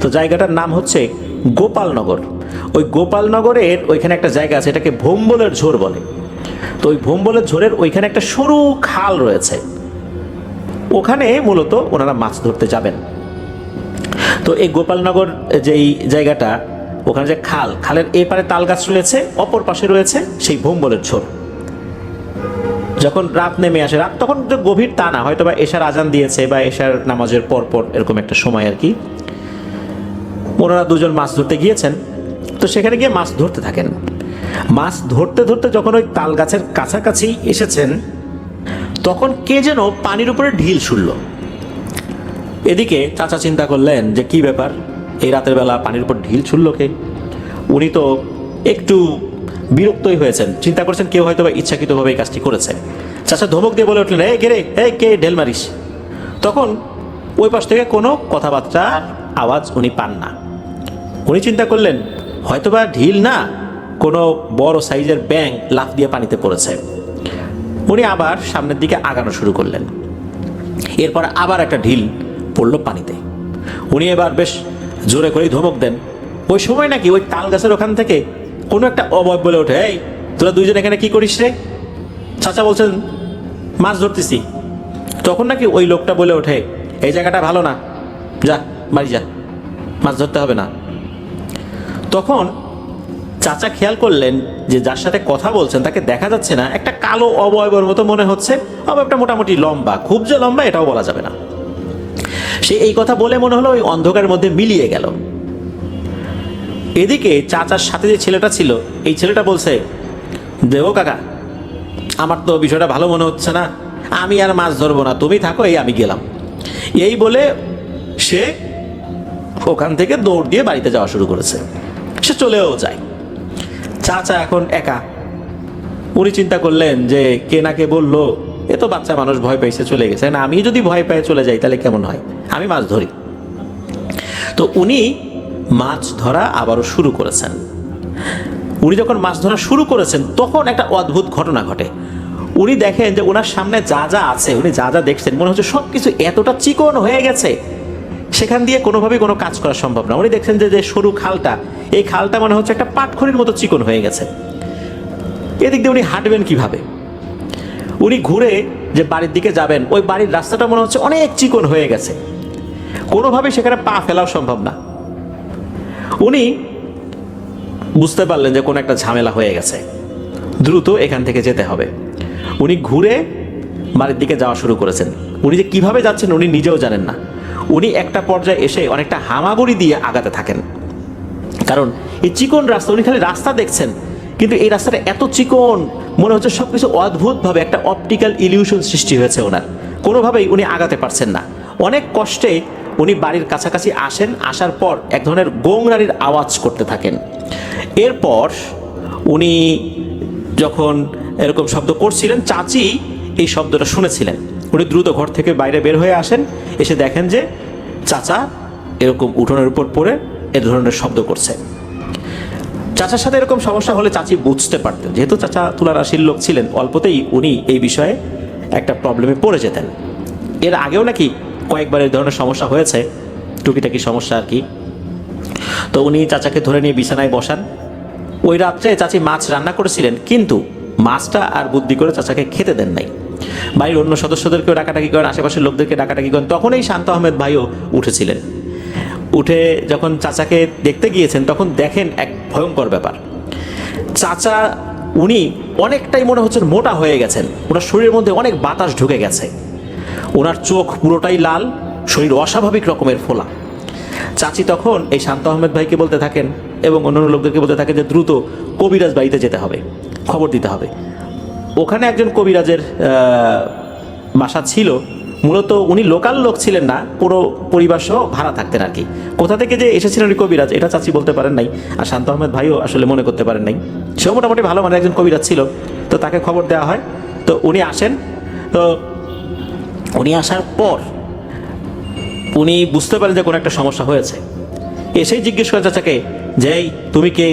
তো জায়গাটার নাম হচ্ছে গোপালনগর। ওই গোপালনগরের ওইখানে একটা জায়গা আছে, এটাকে ভোম্বলের ঝোর বলে। তো ওই ভোম্বলের ঝোরের ওইখানে একটা সরু খাল রয়েছে, ওখানে মূলত ওনারা মাছ ধরতে যাবেন। তো এই গোপালনগর যেই জায়গাটা, ওখানে যে খালের এপারে তাল গাছ রয়েছে, অপর পাশে রয়েছে সেই ভোম্বলের ঝোর। যখন রাত নেমে আসে, রাত তখন গভীর তা না, হয়তো বা এশার আজান দিয়েছে বা এশার নামাজের পর এরকম একটা সময় আর কি, ওনারা দুজন মাছ ধরতে গিয়েছেন। তো সেখানে গিয়ে মাছ ধরতে থাকেন। মাছ ধরতে ধরতে যখন ওই তাল গাছের কাছাকাছি এসেছেন, তখন কে যেন পানির উপরে ঢিল ছুড়ল। এদিকে চাচা চিন্তা করলেন যে কি ব্যাপার, এই রাতের বেলা পানির উপর ঢিল ছুড়ল কে? উনি তো একটু বিরক্তই হয়েছেন, চিন্তা করছেন কেউ হয়তো বা ইচ্ছাকৃতভাবে এই কাজটি করেছে। চাচা ধমক দিয়ে বলে উঠলেন, এই কে রে, এই কে ঢেল মারিস? তখন ওই পাশ থেকে কোনো কথাবার্তার আওয়াজ উনি পান না। উনি চিন্তা করলেন হয়তোবা ঢিল না, কোনো বড় সাইজের ব্যাঙ লাফ দিয়ে পানিতে পড়েছে। উনি আবার সামনের দিকে আগানো শুরু করলেন। এরপর আবার একটা ঢিল পড়ল পানিতে। উনি এবার বেশ জোরে করেই ধমক দেন। ওই সময় নাকি ওই তাল গাছের ওখান থেকে কোনো একটা অবয়ব বলে ওঠে, এই তোরা দুইজন এখানে কি করিস রে? চাচা বলছেন মাছ ধরতেছি। তখন নাকি ওই লোকটা বলে ওঠে, এই জায়গাটা ভালো না, যা বাড়ি যা, মাছ ধরতে হবে না। তখন চাচা খেয়াল করলেন যে যার সাথে কথা বলছেন তাকে দেখা যাচ্ছে না, একটা কালো অবয়বের মতো মনে হচ্ছে, অবয়বটা মোটামুটি লম্বা, খুব যে লম্বা এটাও বলা যাবে না। সে এই কথা বলে মনে হলো ওই অন্ধকারের মধ্যে মিলিয়ে গেল। এদিকে চাচার সাথে যে ছেলেটা ছিল, এই ছেলেটা বলছে, দেবো কাকা, আমার তো বিষয়টা ভালো মনে হচ্ছে না, আমি আর মাছ ধরবো না, তুমি থাকো, এই আমি গেলাম। এই বলে সে ওখান থেকে দৌড় দিয়ে বাড়িতে যাওয়া শুরু করেছে। সে চলেও যায়। চাচা এখন একা। উনি চিন্তা করলেন যে কে না কে বললো, এ তো বাচ্চা মানুষ, ভয় পেয়েছে চলে গেছে, না আমি যদি ভয় পেয়ে চলে যাই তাহলে কেমন হয়, আমি মাছ ধরি। তো উনি মাছ ধরা আবারও শুরু করেছেন। উনি যখন মাছ ধরা শুরু করেছেন তখন একটা অদ্ভুত ঘটনা ঘটে। উনি দেখেন যে ওনার সামনে যা যা আছে, উনি যা যা দেখছেন মনে হচ্ছে সব কিছু এতটা চিকন হয়ে গেছে, সেখান দিয়ে কোনোভাবেই কোনো কাজ করা সম্ভব না। উনি দেখছেন যে সরু খালটা, এই খালটা মনে হচ্ছে একটা পাটখড়ির মতো চিকন হয়ে গেছে। এদিক দিয়ে উনি হাঁটবেন কিভাবে? উনি ঘুরে যে বাড়ির দিকে যাবেন, ওই বাড়ির রাস্তাটা মনে হচ্ছে অনেক চিকন হয়ে গেছে, কোনোভাবেই সেখানে পা ফেলাও সম্ভব না। উনি বুঝতে পারলেন যে কোনো একটা ঝামেলা হয়ে গেছে, দ্রুত এখান থেকে যেতে হবে। উনি ঘুরে বাড়ির দিকে যাওয়া শুরু করেছেন। উনি যে কিভাবে যাচ্ছেন উনি নিজেও জানেন না। উনি একটা পর্যায়ে এসে অনেকটা হামাগুড়ি দিয়ে আগাতে থাকেন, কারণ এই চিকন রাস্তা, উনি খালি রাস্তা দেখছেন কিন্তু এই রাস্তাটা এত চিকন মনে হচ্ছে সব কিছু অদ্ভুতভাবে একটা অপটিক্যাল ইলিউশন সৃষ্টি হয়েছে ওনার, কোনোভাবেই উনি আগাতে পারছেন না। অনেক কষ্টে উনি বাড়ির কাছাকাছি আসেন, আসার পর এক ধরনের গোংরানির আওয়াজ করতে থাকেন। এরপর উনি যখন এরকম শব্দ করছিলেন, চাচি এই শব্দটা শুনেছিলেন। উনি দ্রুত ঘর থেকে বাইরে বের হয়ে আসেন, এসে দেখেন যে চাচা এরকম উঠোনের উপর পড়ে এ ধরনের শব্দ করছে। চাচার সাথে এরকম সমস্যা হলে চাচি বুঝতে পারতেন, যেহেতু চাচা তুলা রাশির লোক ছিলেন, অল্পতেই উনি এই বিষয়ে একটা প্রবলেমে পড়ে যেতেন। এর আগেও নাকি কয়েকবার এই ধরনের সমস্যা হয়েছে, টুকিটাকি সমস্যা আর কি। তো উনি চাচাকে ধরে নিয়ে বিছানায় বসান। ওই রাত্রে চাচি মাছ রান্না করেছিলেন, কিন্তু মাছটা আর বুদ্ধি করে চাচাকে খেতে দেন নাই। বাড়ির অন্য সদস্যদেরকেও ডাকাডাকি করেন, আশেপাশের লোকদেরকে ডাকাডাকি করেন। তখন এই শান্ত আহমেদ ভাইও উঠেছিলেন। উঠে যখন চাচাকে দেখতে গিয়েছেন, তখন দেখেন এক ভয়ঙ্কর ব্যাপার। চাচা উনি অনেকটাই মনে হচ্ছেন মোটা হয়ে গেছেন, ওনার শরীরের মধ্যে অনেক বাতাস ঢুকে গেছে, ওনার চোখ পুরোটাই লাল, শরীর অস্বাভাবিক রকমের ফোলা। চাচি তখন এই শান্ত আহমেদ ভাইকে বলতে থাকেন এবং অন্যান্য লোকদেরকে বলতে থাকেন যে দ্রুত কবিরাজ বাড়িতে যেতে হবে, খবর দিতে হবে। ওখানে একজন কবিরাজের বাসা ছিল। মূলত উনি লোকাল লোক ছিলেন না, পুরো পরিবার সহ ভাড়া থাকতেন আর কি। কোথা থেকে যে এসেছিলেন উনি কবিরাজ, এটা চাচি বলতে পারেন নাই, আর শান্ত আহমেদ ভাইও আসলে মনে করতে পারেন নাই। সেও মোটামুটি ভালো মানে একজন কবিরাজ ছিল। তো তাকে খবর দেওয়া হয়, তো উনি আসেন। তো উনি আসার পর উনি বুঝতে পারেন যে কোনো একটা সমস্যা হয়েছে। এসেই জিজ্ঞেস করেন চাচাকে যে এই তুমি কে,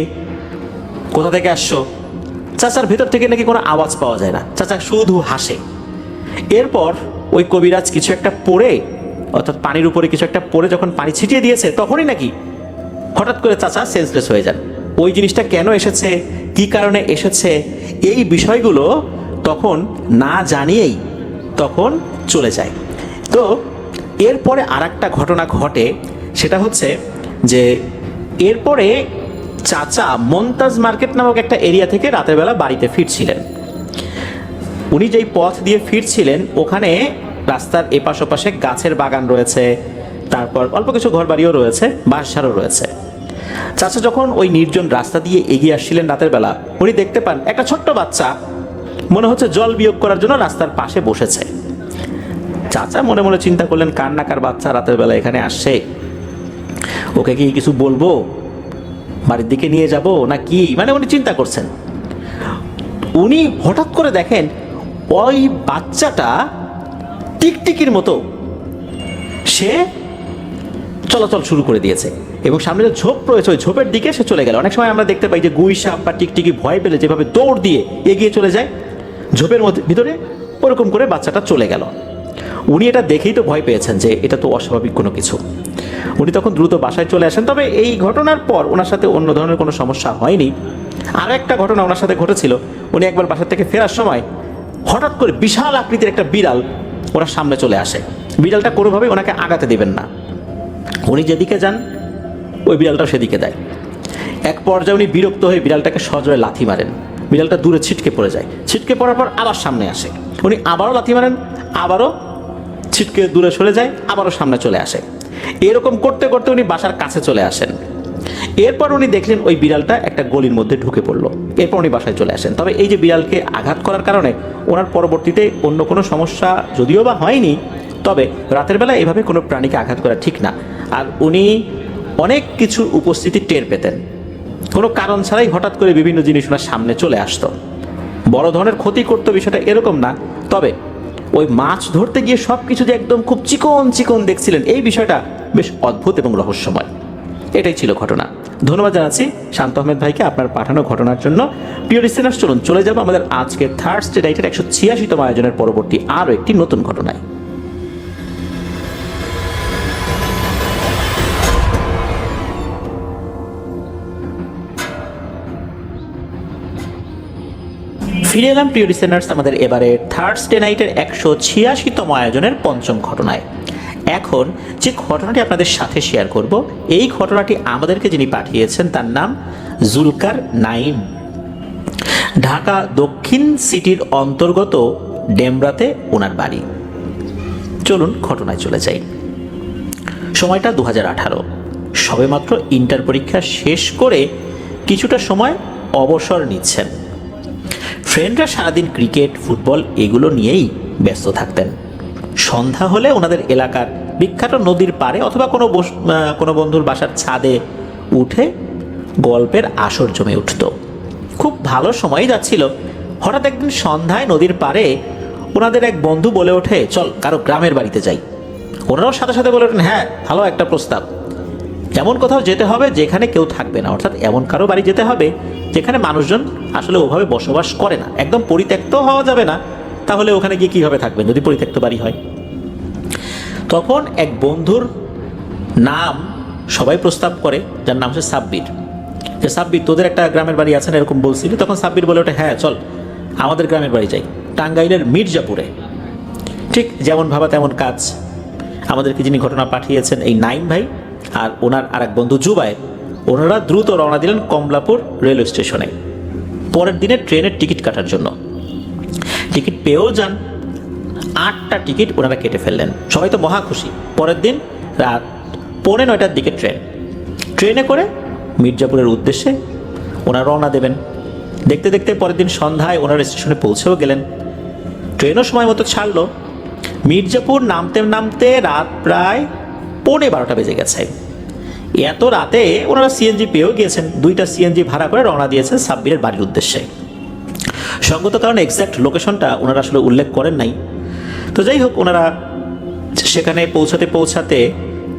কোথা থেকে আসছো। চাচার ভেতর থেকে নাকি কোনো আওয়াজ পাওয়া যায় না, চাচা শুধু হাসে। এরপর ওই কবিরাজ কিছু একটা পড়ে, অর্থাৎ পানির উপরে কিছু একটা পড়ে যখন পানি ছিটিয়ে দিয়েছে, তখনই নাকি হঠাৎ করে চাচা সেন্সলেস হয়ে যান। ওই জিনিসটা কেন এসেছে, কি কারণে এসেছে, এই বিষয়গুলো তখন না জানিয়েই তখন চলে যায়। তো এরপরে আর একটা ঘটনা ঘটে, সেটা হচ্ছে যে এরপরে চাচা মমতাজ মার্কেট নামক একটা এরিয়া থেকে রাতের বেলা বাড়িতে ফিরছিলেন। উনি যেই পথ দিয়ে ফিরছিলেন ওখানে রাস্তার এপাশ ওপাশে গাছের বাগান রয়েছে, তারপর অল্প কিছু ঘরবাড়িও রয়েছে, বাঁশঝাড়ও রয়েছে। চাচা যখন ওই নির্জন রাস্তা দিয়ে এগিয়ে আসছিলেন রাতের বেলা, উনি দেখতে পান একটা ছোট্ট বাচ্চা মনে হচ্ছে জল বিয়োগ করার জন্য রাস্তার পাশে বসেছে। চাচা মনে মনে চিন্তা করলেন, কার না কার বাচ্চা রাতের বেলা এখানে আসছে, ওকে কি কিছু বলবো, বাড়ির দিকে নিয়ে যাব না কি, মানে উনি চিন্তা করছেন। উনি হঠাৎ করে দেখেন ওই বাচ্চাটা টিকটিকির মতো সে চলাচল শুরু করে দিয়েছে এবং সামনে যে ঝোপ রয়েছে ওই ঝোপের দিকে সে চলে গেল। অনেক সময় আমরা দেখতে পাই যে গুই সাপ বা টিকটিকি ভয় পেলে যেভাবে দৌড় দিয়ে এগিয়ে চলে যায় ঝোপের মধ্যে ভিতরে, ওরকম করে বাচ্চাটা চলে গেল। উনি এটা দেখেই তো ভয় পেয়েছেন যে এটা তো অস্বাভাবিক কোনো কিছু। উনি তখন দ্রুত বাসায় চলে আসেন। তবে এই ঘটনার পর ওনার সাথে অন্য ধরনের কোনো সমস্যা হয়নি। আরও একটা ঘটনা ওনার সাথে ঘটেছিল। উনি একবার বাসা থেকে ফেরার সময় হঠাৎ করে বিশাল আকৃতির একটা বিড়াল ওনার সামনে চলে আসে। বিড়ালটা কোনোভাবেই ওনাকে আগাতে দেবেন না, উনি যেদিকে যান ওই বিড়ালটাও সেদিকে দেয়। এক পর্যায়ে উনি বিরক্ত হয়ে বিড়ালটাকে সজোরে লাথি মারেন, বিড়ালটা দূরে ছিটকে পড়ে যায়। ছিটকে পড়ার পর আবার সামনে আসে, উনি আবারও লাথি মারেন, আবারও ছিটকে দূরে সরে যায়, আবারও সামনে চলে আসে। এরকম করতে করতে উনি বাসার কাছে চলে আসেন। এরপর উনি দেখলেন ওই বিড়ালটা একটা গলির মধ্যে ঢুকে পড়লো। এরপর উনি বাসায় চলে আসেন। তবে এই যে বিড়ালকে আঘাত করার কারণে ওনার পরবর্তীতে অন্য কোনো সমস্যা যদিও বা হয়নি, তবে রাতের বেলা এভাবে কোনো প্রাণীকে আঘাত করা ঠিক না। আর উনি অনেক কিছুর উপস্থিতি টের পেতেন, কোনো কারণ ছাড়াই হঠাৎ করে বিভিন্ন জিনিস ওনার সামনে চলে আসতো। বড় ধরনের ক্ষতি করতো বিষয়টা এরকম না, তবে ওই মাছ ধরতে গিয়ে সব কিছু যে একদম খুব চিকন চিকন দেখছিলেন, এই বিষয়টা বেশ অদ্ভুত এবং রহস্যময়। এটাই ছিল ঘটনা। ধন্যবাদ জানাচ্ছি শান্ত আহমেদ ভাইকে আপনার পাঠানো ঘটনার জন্য। প্রিয় লিসেনার্স, চলুন চলে যাব আমাদের আজকের থার্সডে নাইটের 186তম আয়োজনের পরবর্তী আরও একটি নতুন ঘটনায়। ফিরে এলাম প্রিয় লিসেনার্স আমাদের এবারে থার্সডে নাইটের 186তম আয়োজনের পঞ্চম ঘটনায়। এখন যে ঘটনাটি আপনাদের সাথে শেয়ার করব, এই ঘটনাটি আমাদেরকে যিনি পাঠিয়েছেন তার নাম জুলকার নাইম। ঢাকা দক্ষিণ সিটির অন্তর্গত ডেমরাতে ওনার বাড়ি। চলুন ঘটনায় চলে যাই। সময়টা 2018, সবেমাত্র ইন্টার পরীক্ষা শেষ করে কিছুটা সময় অবসর নিচ্ছেন। ফ্রেন্ডরা সারাদিন ক্রিকেট, ফুটবল এগুলো নিয়েই ব্যস্ত থাকতেন। সন্ধ্যা হলে ওনাদের এলাকার বিখ্যাত নদীর পাড়ে অথবা কোনো বন্ধুর বাসার ছাদে উঠে গল্পের আসর জমে উঠত। খুব ভালো সময় যাচ্ছিল। হঠাৎ একদিন সন্ধ্যায় নদীর পাড়ে ওনাদের এক বন্ধু বলে ওঠে, চল কারো গ্রামের বাড়িতে যাই। ওনারাও সাথে সাথে বলে ওঠেন, হ্যাঁ ভালো একটা প্রস্তাব। এমন কোথাও যেতে হবে যেখানে কেউ থাকবে না, অর্থাৎ এমন কারো বাড়ি যেতে হবে যেখানে মানুষজন আসলে ওভাবে বসবাস করে না। একদম পরিত্যক্ত হওয়া যাবে না, তাহলে ওখানে গিয়ে কীভাবে থাকবেন যদি পরিত্যক্ত বাড়ি হয়। তখন এক বন্ধুর নাম সবাই প্রস্তাব করে, যার নাম হচ্ছে সাব্বির, যে সাব্বির তোদের একটা গ্রামের বাড়ি আছে না এরকম বলছিল। তখন সাব্বির বলে ওঠে, হ্যাঁ চল আমাদের গ্রামের বাড়ি যাই, টাঙ্গাইলের মির্জাপুরে। ঠিক যেমন ভাবা তেমন কাজ। আমাদেরকে যিনি ঘটনা পাঠিয়েছেন এই নাইম ভাই আর ওনার আর এক বন্ধু জুবাই, ওনারা দ্রুত রওনা দিলেন কমলাপুর রেলওয়ে স্টেশনে পরের দিনে ট্রেনের টিকিট কাটার জন্য। টিকিট পেয়েও যান, 8টা টিকিট ওনারা কেটে ফেললেন। সবাই তো মহা খুশি। পরের দিন রাত 9:45টার দিকে ট্রেনে করে মির্জাপুরের উদ্দেশ্যে ওনারা রওনা দেবেন। দেখতে দেখতে পরের দিন সন্ধ্যায় ওনারা স্টেশনে পৌঁছেও গেলেন। ট্রেনও সময় মতো ছাড়লো। মির্জাপুর নামতে নামতে রাত প্রায় 12:15 বেজে গেছে। এত রাতে ওনারা সিএনজি পেয়েও গিয়েছেন। 2টা সিএনজি ভাড়া করে রওনা দিয়েছেন সাব্বিরের বাড়ির উদ্দেশ্যে। সঙ্গত কারণে এক্স্যাক্ট লোকেশনটা ওনারা আসলে উল্লেখ করেন নাই। তো যাই হোক, ওনারা সেখানে পৌঁছাতে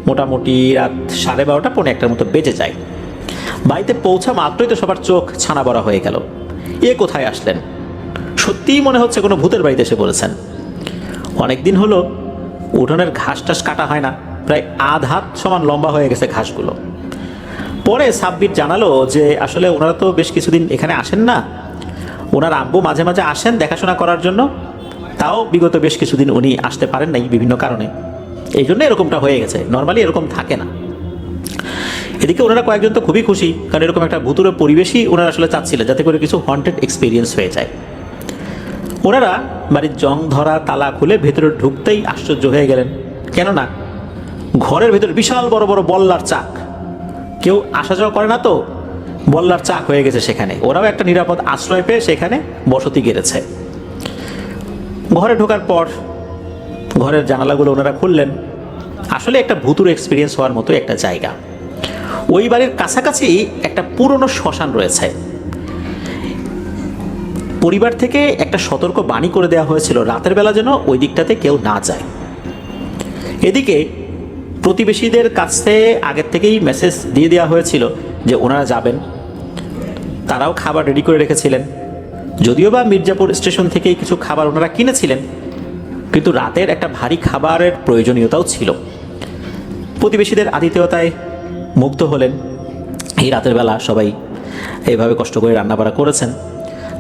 মোটামুটি রাত 12:30 পৌনে 1টার মতো বেজে যায়। বাড়িতে পৌঁছা মাত্রই তো সবার চোখ ছানা বড়া হয়ে গেল। এ কোথায় আসলেন? সত্যিই মনে হচ্ছে কোনো ভূতের বাড়িতে এসে পড়েছেন। অনেকদিন হলো উঠোনের ঘাস টাস কাটা হয় না, প্রায় আধ হাত সমান লম্বা হয়ে গেছে ঘাসগুলো। পরে সাব্বির জানালো যে আসলে ওনারা তো বেশ কিছুদিন এখানে আসেন না, ওনার আব্বু মাঝে মাঝে আসেন দেখাশোনা করার জন্য, তাও বিগত বেশ কিছুদিন উনি আসতে পারেন নাই বিভিন্ন কারণে, এই জন্য এরকমটা হয়ে গেছে। নর্মালি এরকম থাকে না। এদিকে ওনারা কয়েকজন তো খুবই খুশি, কারণ এরকম একটা ভুতুরে পরিবেশই ওনারা আসলে চাচ্ছিলেন, যাতে করে কিছু হন্টেড এক্সপিরিয়েন্স হয়ে যায়। ওনারা বাড়ির জং ধরা তালা খুলে ভেতরে ঢুকতেই আশ্চর্য হয়ে গেলেন, কেননা ঘরের ভেতরে বিশাল বড় বড় বল্লার চাক। কেউ আসা যাওয়া করে না তো, বল্লার চাক হয়ে গেছে সেখানে। ওরাও একটা নিরাপদ আশ্রয় পেয়ে সেখানে বসতি গেড়েছে। ঘরে ঢোকার পর ঘরের জানালাগুলো ওনারা খুললেন। আসলে একটা ভুতুরে এক্সপিরিয়েন্স হওয়ার মতো একটা জায়গা। ওই বাড়ির কাছাকাছি একটা পুরনো শ্মশান রয়েছে। পরিবার থেকে একটা সতর্ক বাণী করে দেওয়া হয়েছিল রাতের বেলা যেন ওই দিকটাতে কেউ না যায়। এদিকে প্রতিবেশীদের কাছে আগের থেকেই মেসেজ দিয়ে দেওয়া হয়েছিল যে ওনারা যাবেন। তারাও খাবার রেডি করে রেখেছিলেন। যদিও বা মির্জাপুর স্টেশন থেকেই কিছু খাবার ওনারা কিনেছিলেন, কিন্তু রাতের একটা ভারী খাবারের প্রয়োজনীয়তাও ছিল। প্রতিবেশীদের আতিথেয়তায় মুগ্ধ হলেন। এই রাতের বেলা সবাই এইভাবে কষ্ট করে রান্নাবাড়া করেছেন।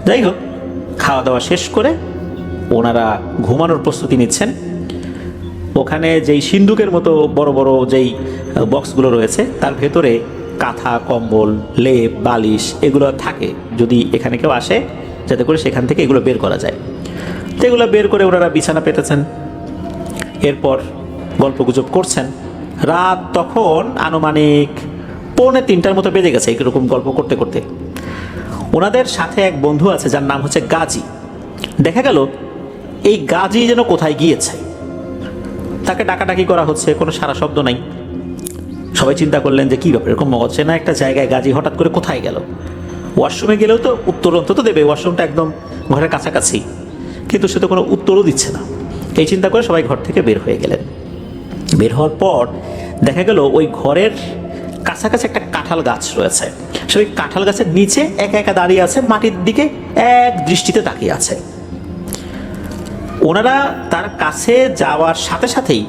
যাই হোক, খাওয়া দাওয়া শেষ করে ওনারা ঘুমানোর প্রস্তুতি নিচ্ছেন। ওখানে যেই সিন্দুকের মতো বড় বড় যেই বক্সগুলো রয়েছে তার ভেতরে কাঁথা, কম্বল, লেপ, বালিশ এগুলো থাকে, যদি এখানে কেউ আসে যাতে করে সেখান থেকে এগুলো বের করা যায়। তো এগুলো বের করে ওনারা বিছানা পেতেছেন। এরপর গল্পগুজব করছেন। রাত তখন আনুমানিক 2:45 মতো বেজে গেছে এরকম গল্প করতে করতে। ওনাদের সাথে এক বন্ধু আছে যার নাম হচ্ছে গাজী। দেখা গেল এই গাজী যেন কোথায় গিয়েছে। তাকে ডাকাডাকি করা হচ্ছে, কোনো সারা শব্দ নাই। সবাই চিন্তা করলেন যে কী ব্যাপার, এরকম অচেনা একটা জায়গায় গাজী হঠাৎ করে কোথায় গেল। ওয়াশরুমে গেলেও তো উত্তর অন্তত দেবে, ওয়াশরুমটা একদম ঘরের কাছাকাছি, কিন্তু সে তো কোনো উত্তরও দিচ্ছে না। এই চিন্তা করে সবাই ঘর থেকে বের হয়ে গেলেন। বের হওয়ার পর দেখা গেল ওই ঘরের কাছাকাছি একটা কাঁঠাল গাছ রয়েছে। সেই কাঁঠাল গাছের নিচে একা একা দাঁড়িয়ে আছে, মাটির দিকে এক দৃষ্টিতে তাকিয়ে আছে। ওনারা তার কাছে যাওয়ার সাথে সাথেই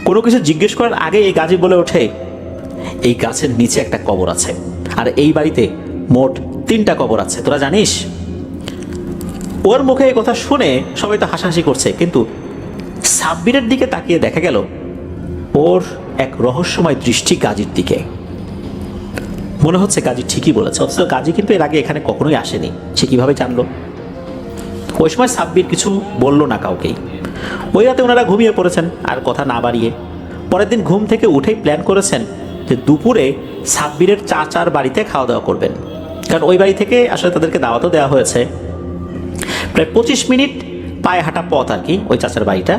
কোনো কিছু জিজ্ঞেস করার আগে এই গাজী বলে ওঠে, এই গাছের নিচে একটা কবর আছে, আর এই বাড়িতে মোট 3টা কবর আছে, তোরা জানিস? ওর মুখে এই কথা শুনে সবাই তো হাসাহাসি করছে, কিন্তু সাব্বিরের দিকে তাকিয়ে দেখা গেল ওর এক রহস্যময় দৃষ্টি গাজীর দিকে। মনে হচ্ছে গাজী ঠিকই বলেছে, অথচ গাজী কিন্তু এর আগে এখানে কখনোই আসেনি। সে কীভাবে জানলো? ওই সময় সাব্বির কিছু বলল না কাউকেই। ওই রাতে ওনারা ঘুমিয়ে পড়েছেন আর কথা না বাড়িয়ে। পরের দিন ঘুম থেকে উঠেই প্ল্যান করেছেন যে দুপুরে সাব্বিরের চাচার বাড়িতে খাওয়া দাওয়া করবেন, কারণ ওই বাড়ি থেকে আসলে তাদেরকে দাওয়াতও দেওয়া হয়েছে। প্রায় 25 মিনিট পায়ে হাঁটা পথ আর কি ওই চাচার বাড়িটা।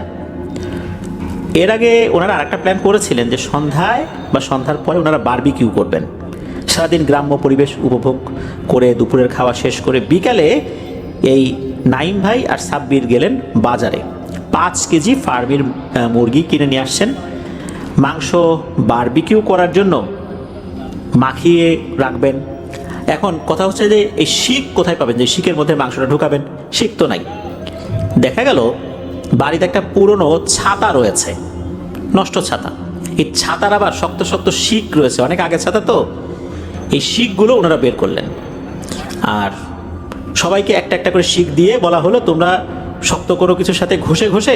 এর আগে ওনারা আরেকটা প্ল্যান করেছিলেন যে সন্ধ্যায় বা সন্ধ্যার পরে ওনারা বারবিকিউ করবেন। সারাদিন গ্রাম্য পরিবেশ উপভোগ করে দুপুরের খাওয়া শেষ করে বিকালে এই নাইম ভাই আর সাব্বির গেলেন বাজারে। 5 কেজি ফার্মের মুরগি কিনে নিয়ে আসছেন। মাংস বারবিকিউ করার জন্য মাখিয়ে রাখবেন। এখন কথা হচ্ছে যে এই শিক কোথায় পাবেন, যে শিকের মধ্যে মাংসটা ঢুকাবেন? শিক তো নাই। দেখা গেল বাড়িতে একটা পুরনো ছাতা রয়েছে, নষ্ট ছাতা। এই ছাতার আবার শক্ত শক্ত শিক রয়েছে, অনেক আগের ছাতা তো। এই শিকগুলো ওনারা বের করলেন, আর সবাইকে একটা একটা করে শিক দিয়ে বলা হলো, তোমরা শক্ত কোনো কিছুর সাথে ঘষে ঘষে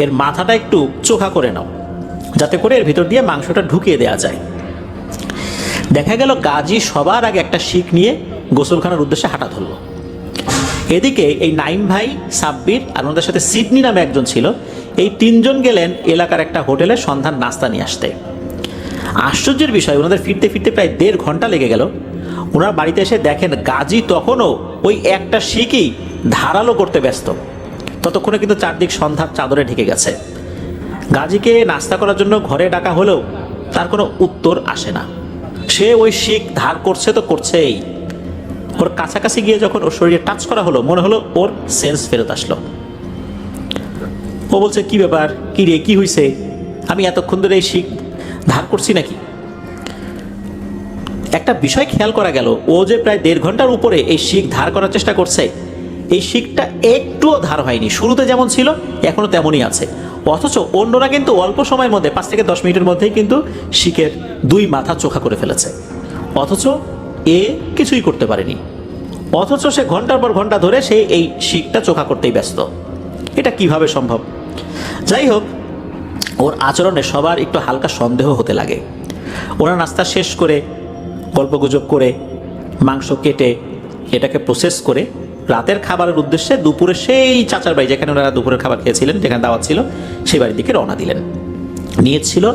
এর মাথাটা একটু চোখা করে নাও, যাতে করে এর ভিতর দিয়ে মাংসটা ঢুকিয়ে দেওয়া যায়। দেখা গেল গাজী সবার আগে একটা শিক নিয়ে গোসলখানার উদ্দেশ্যে হাঁটা ধরল। এদিকে এই নাইম ভাই, সাব্বির আর ওনাদের সাথে সিডনি নামে একজন ছিল, এই তিনজন গেলেন এলাকার একটা হোটেলে সন্ধ্যার নাস্তা নিয়ে আসতে। আশ্চর্যের বিষয়, ওনাদের ফিরতে ফিরতে প্রায় 1.5 ঘন্টা লেগে গেল। ওনারা বাড়িতে এসে দেখেন গাজী তখনও ওই একটা শিকই ধারালো করতে ব্যস্ত। ততক্ষণে কিন্তু চারদিক সন্ধ্যার চাদরে ঢেকে গেছে। গাজীকে নাস্তা করার জন্য ঘরে ডাকা হলেও তার কোনো উত্তর আসে না। সে ওই শিক ধার করছে তো করছেই। ওর কাছাকাছি গিয়ে যখন ওর শরীরে টাচ করা হলো, মনে হলো ওর সেন্স ফেরত আসলো। ও বলছে, কি ব্যাপার, কি রে, কি হয়েছে? আমি এতক্ষণ ধরে এই শিক ধার করছি নাকি? একটা বিষয় খেয়াল করা গেল, ও যে প্রায় 1.5 ঘন্টার উপরে এই শিক ধার করার চেষ্টা করছে, এই শিকটা একটুও ধার হয়নি। শুরুতে যেমন ছিল এখনো তেমনই আছে। অথচ অন্যরা কিন্তু অল্প সময়ের মধ্যে 5 থেকে 10 মিনিটের মধ্যেই কিন্তু শিকের 2 মাথা চোখা করে ফেলেছে। অথচ এ কিছুই করতে পারেনি। অথচ সে ঘন্টার পর ঘন্টা ধরে সে এই শিকটা চোখা করতেই ব্যস্ত। এটা কিভাবে সম্ভব? যাই হোক, ওর আচরণে সবার একটু হালকা সন্দেহ হতে লাগে। ওরা নাস্তা শেষ করে গল্পগুজব করে মাংস কেটে এটাকে প্রসেস করে রাতের খাবারের উদ্দেশ্যে দুপুরে সেই চাচার বাড়ি, যেখানে ওনারা দুপুরের খাবার খেয়েছিলেন, যেখানে দাওয়াত ছিল, সেই বাড়ির দিকে রওনা দিলেন। নিয়েছিল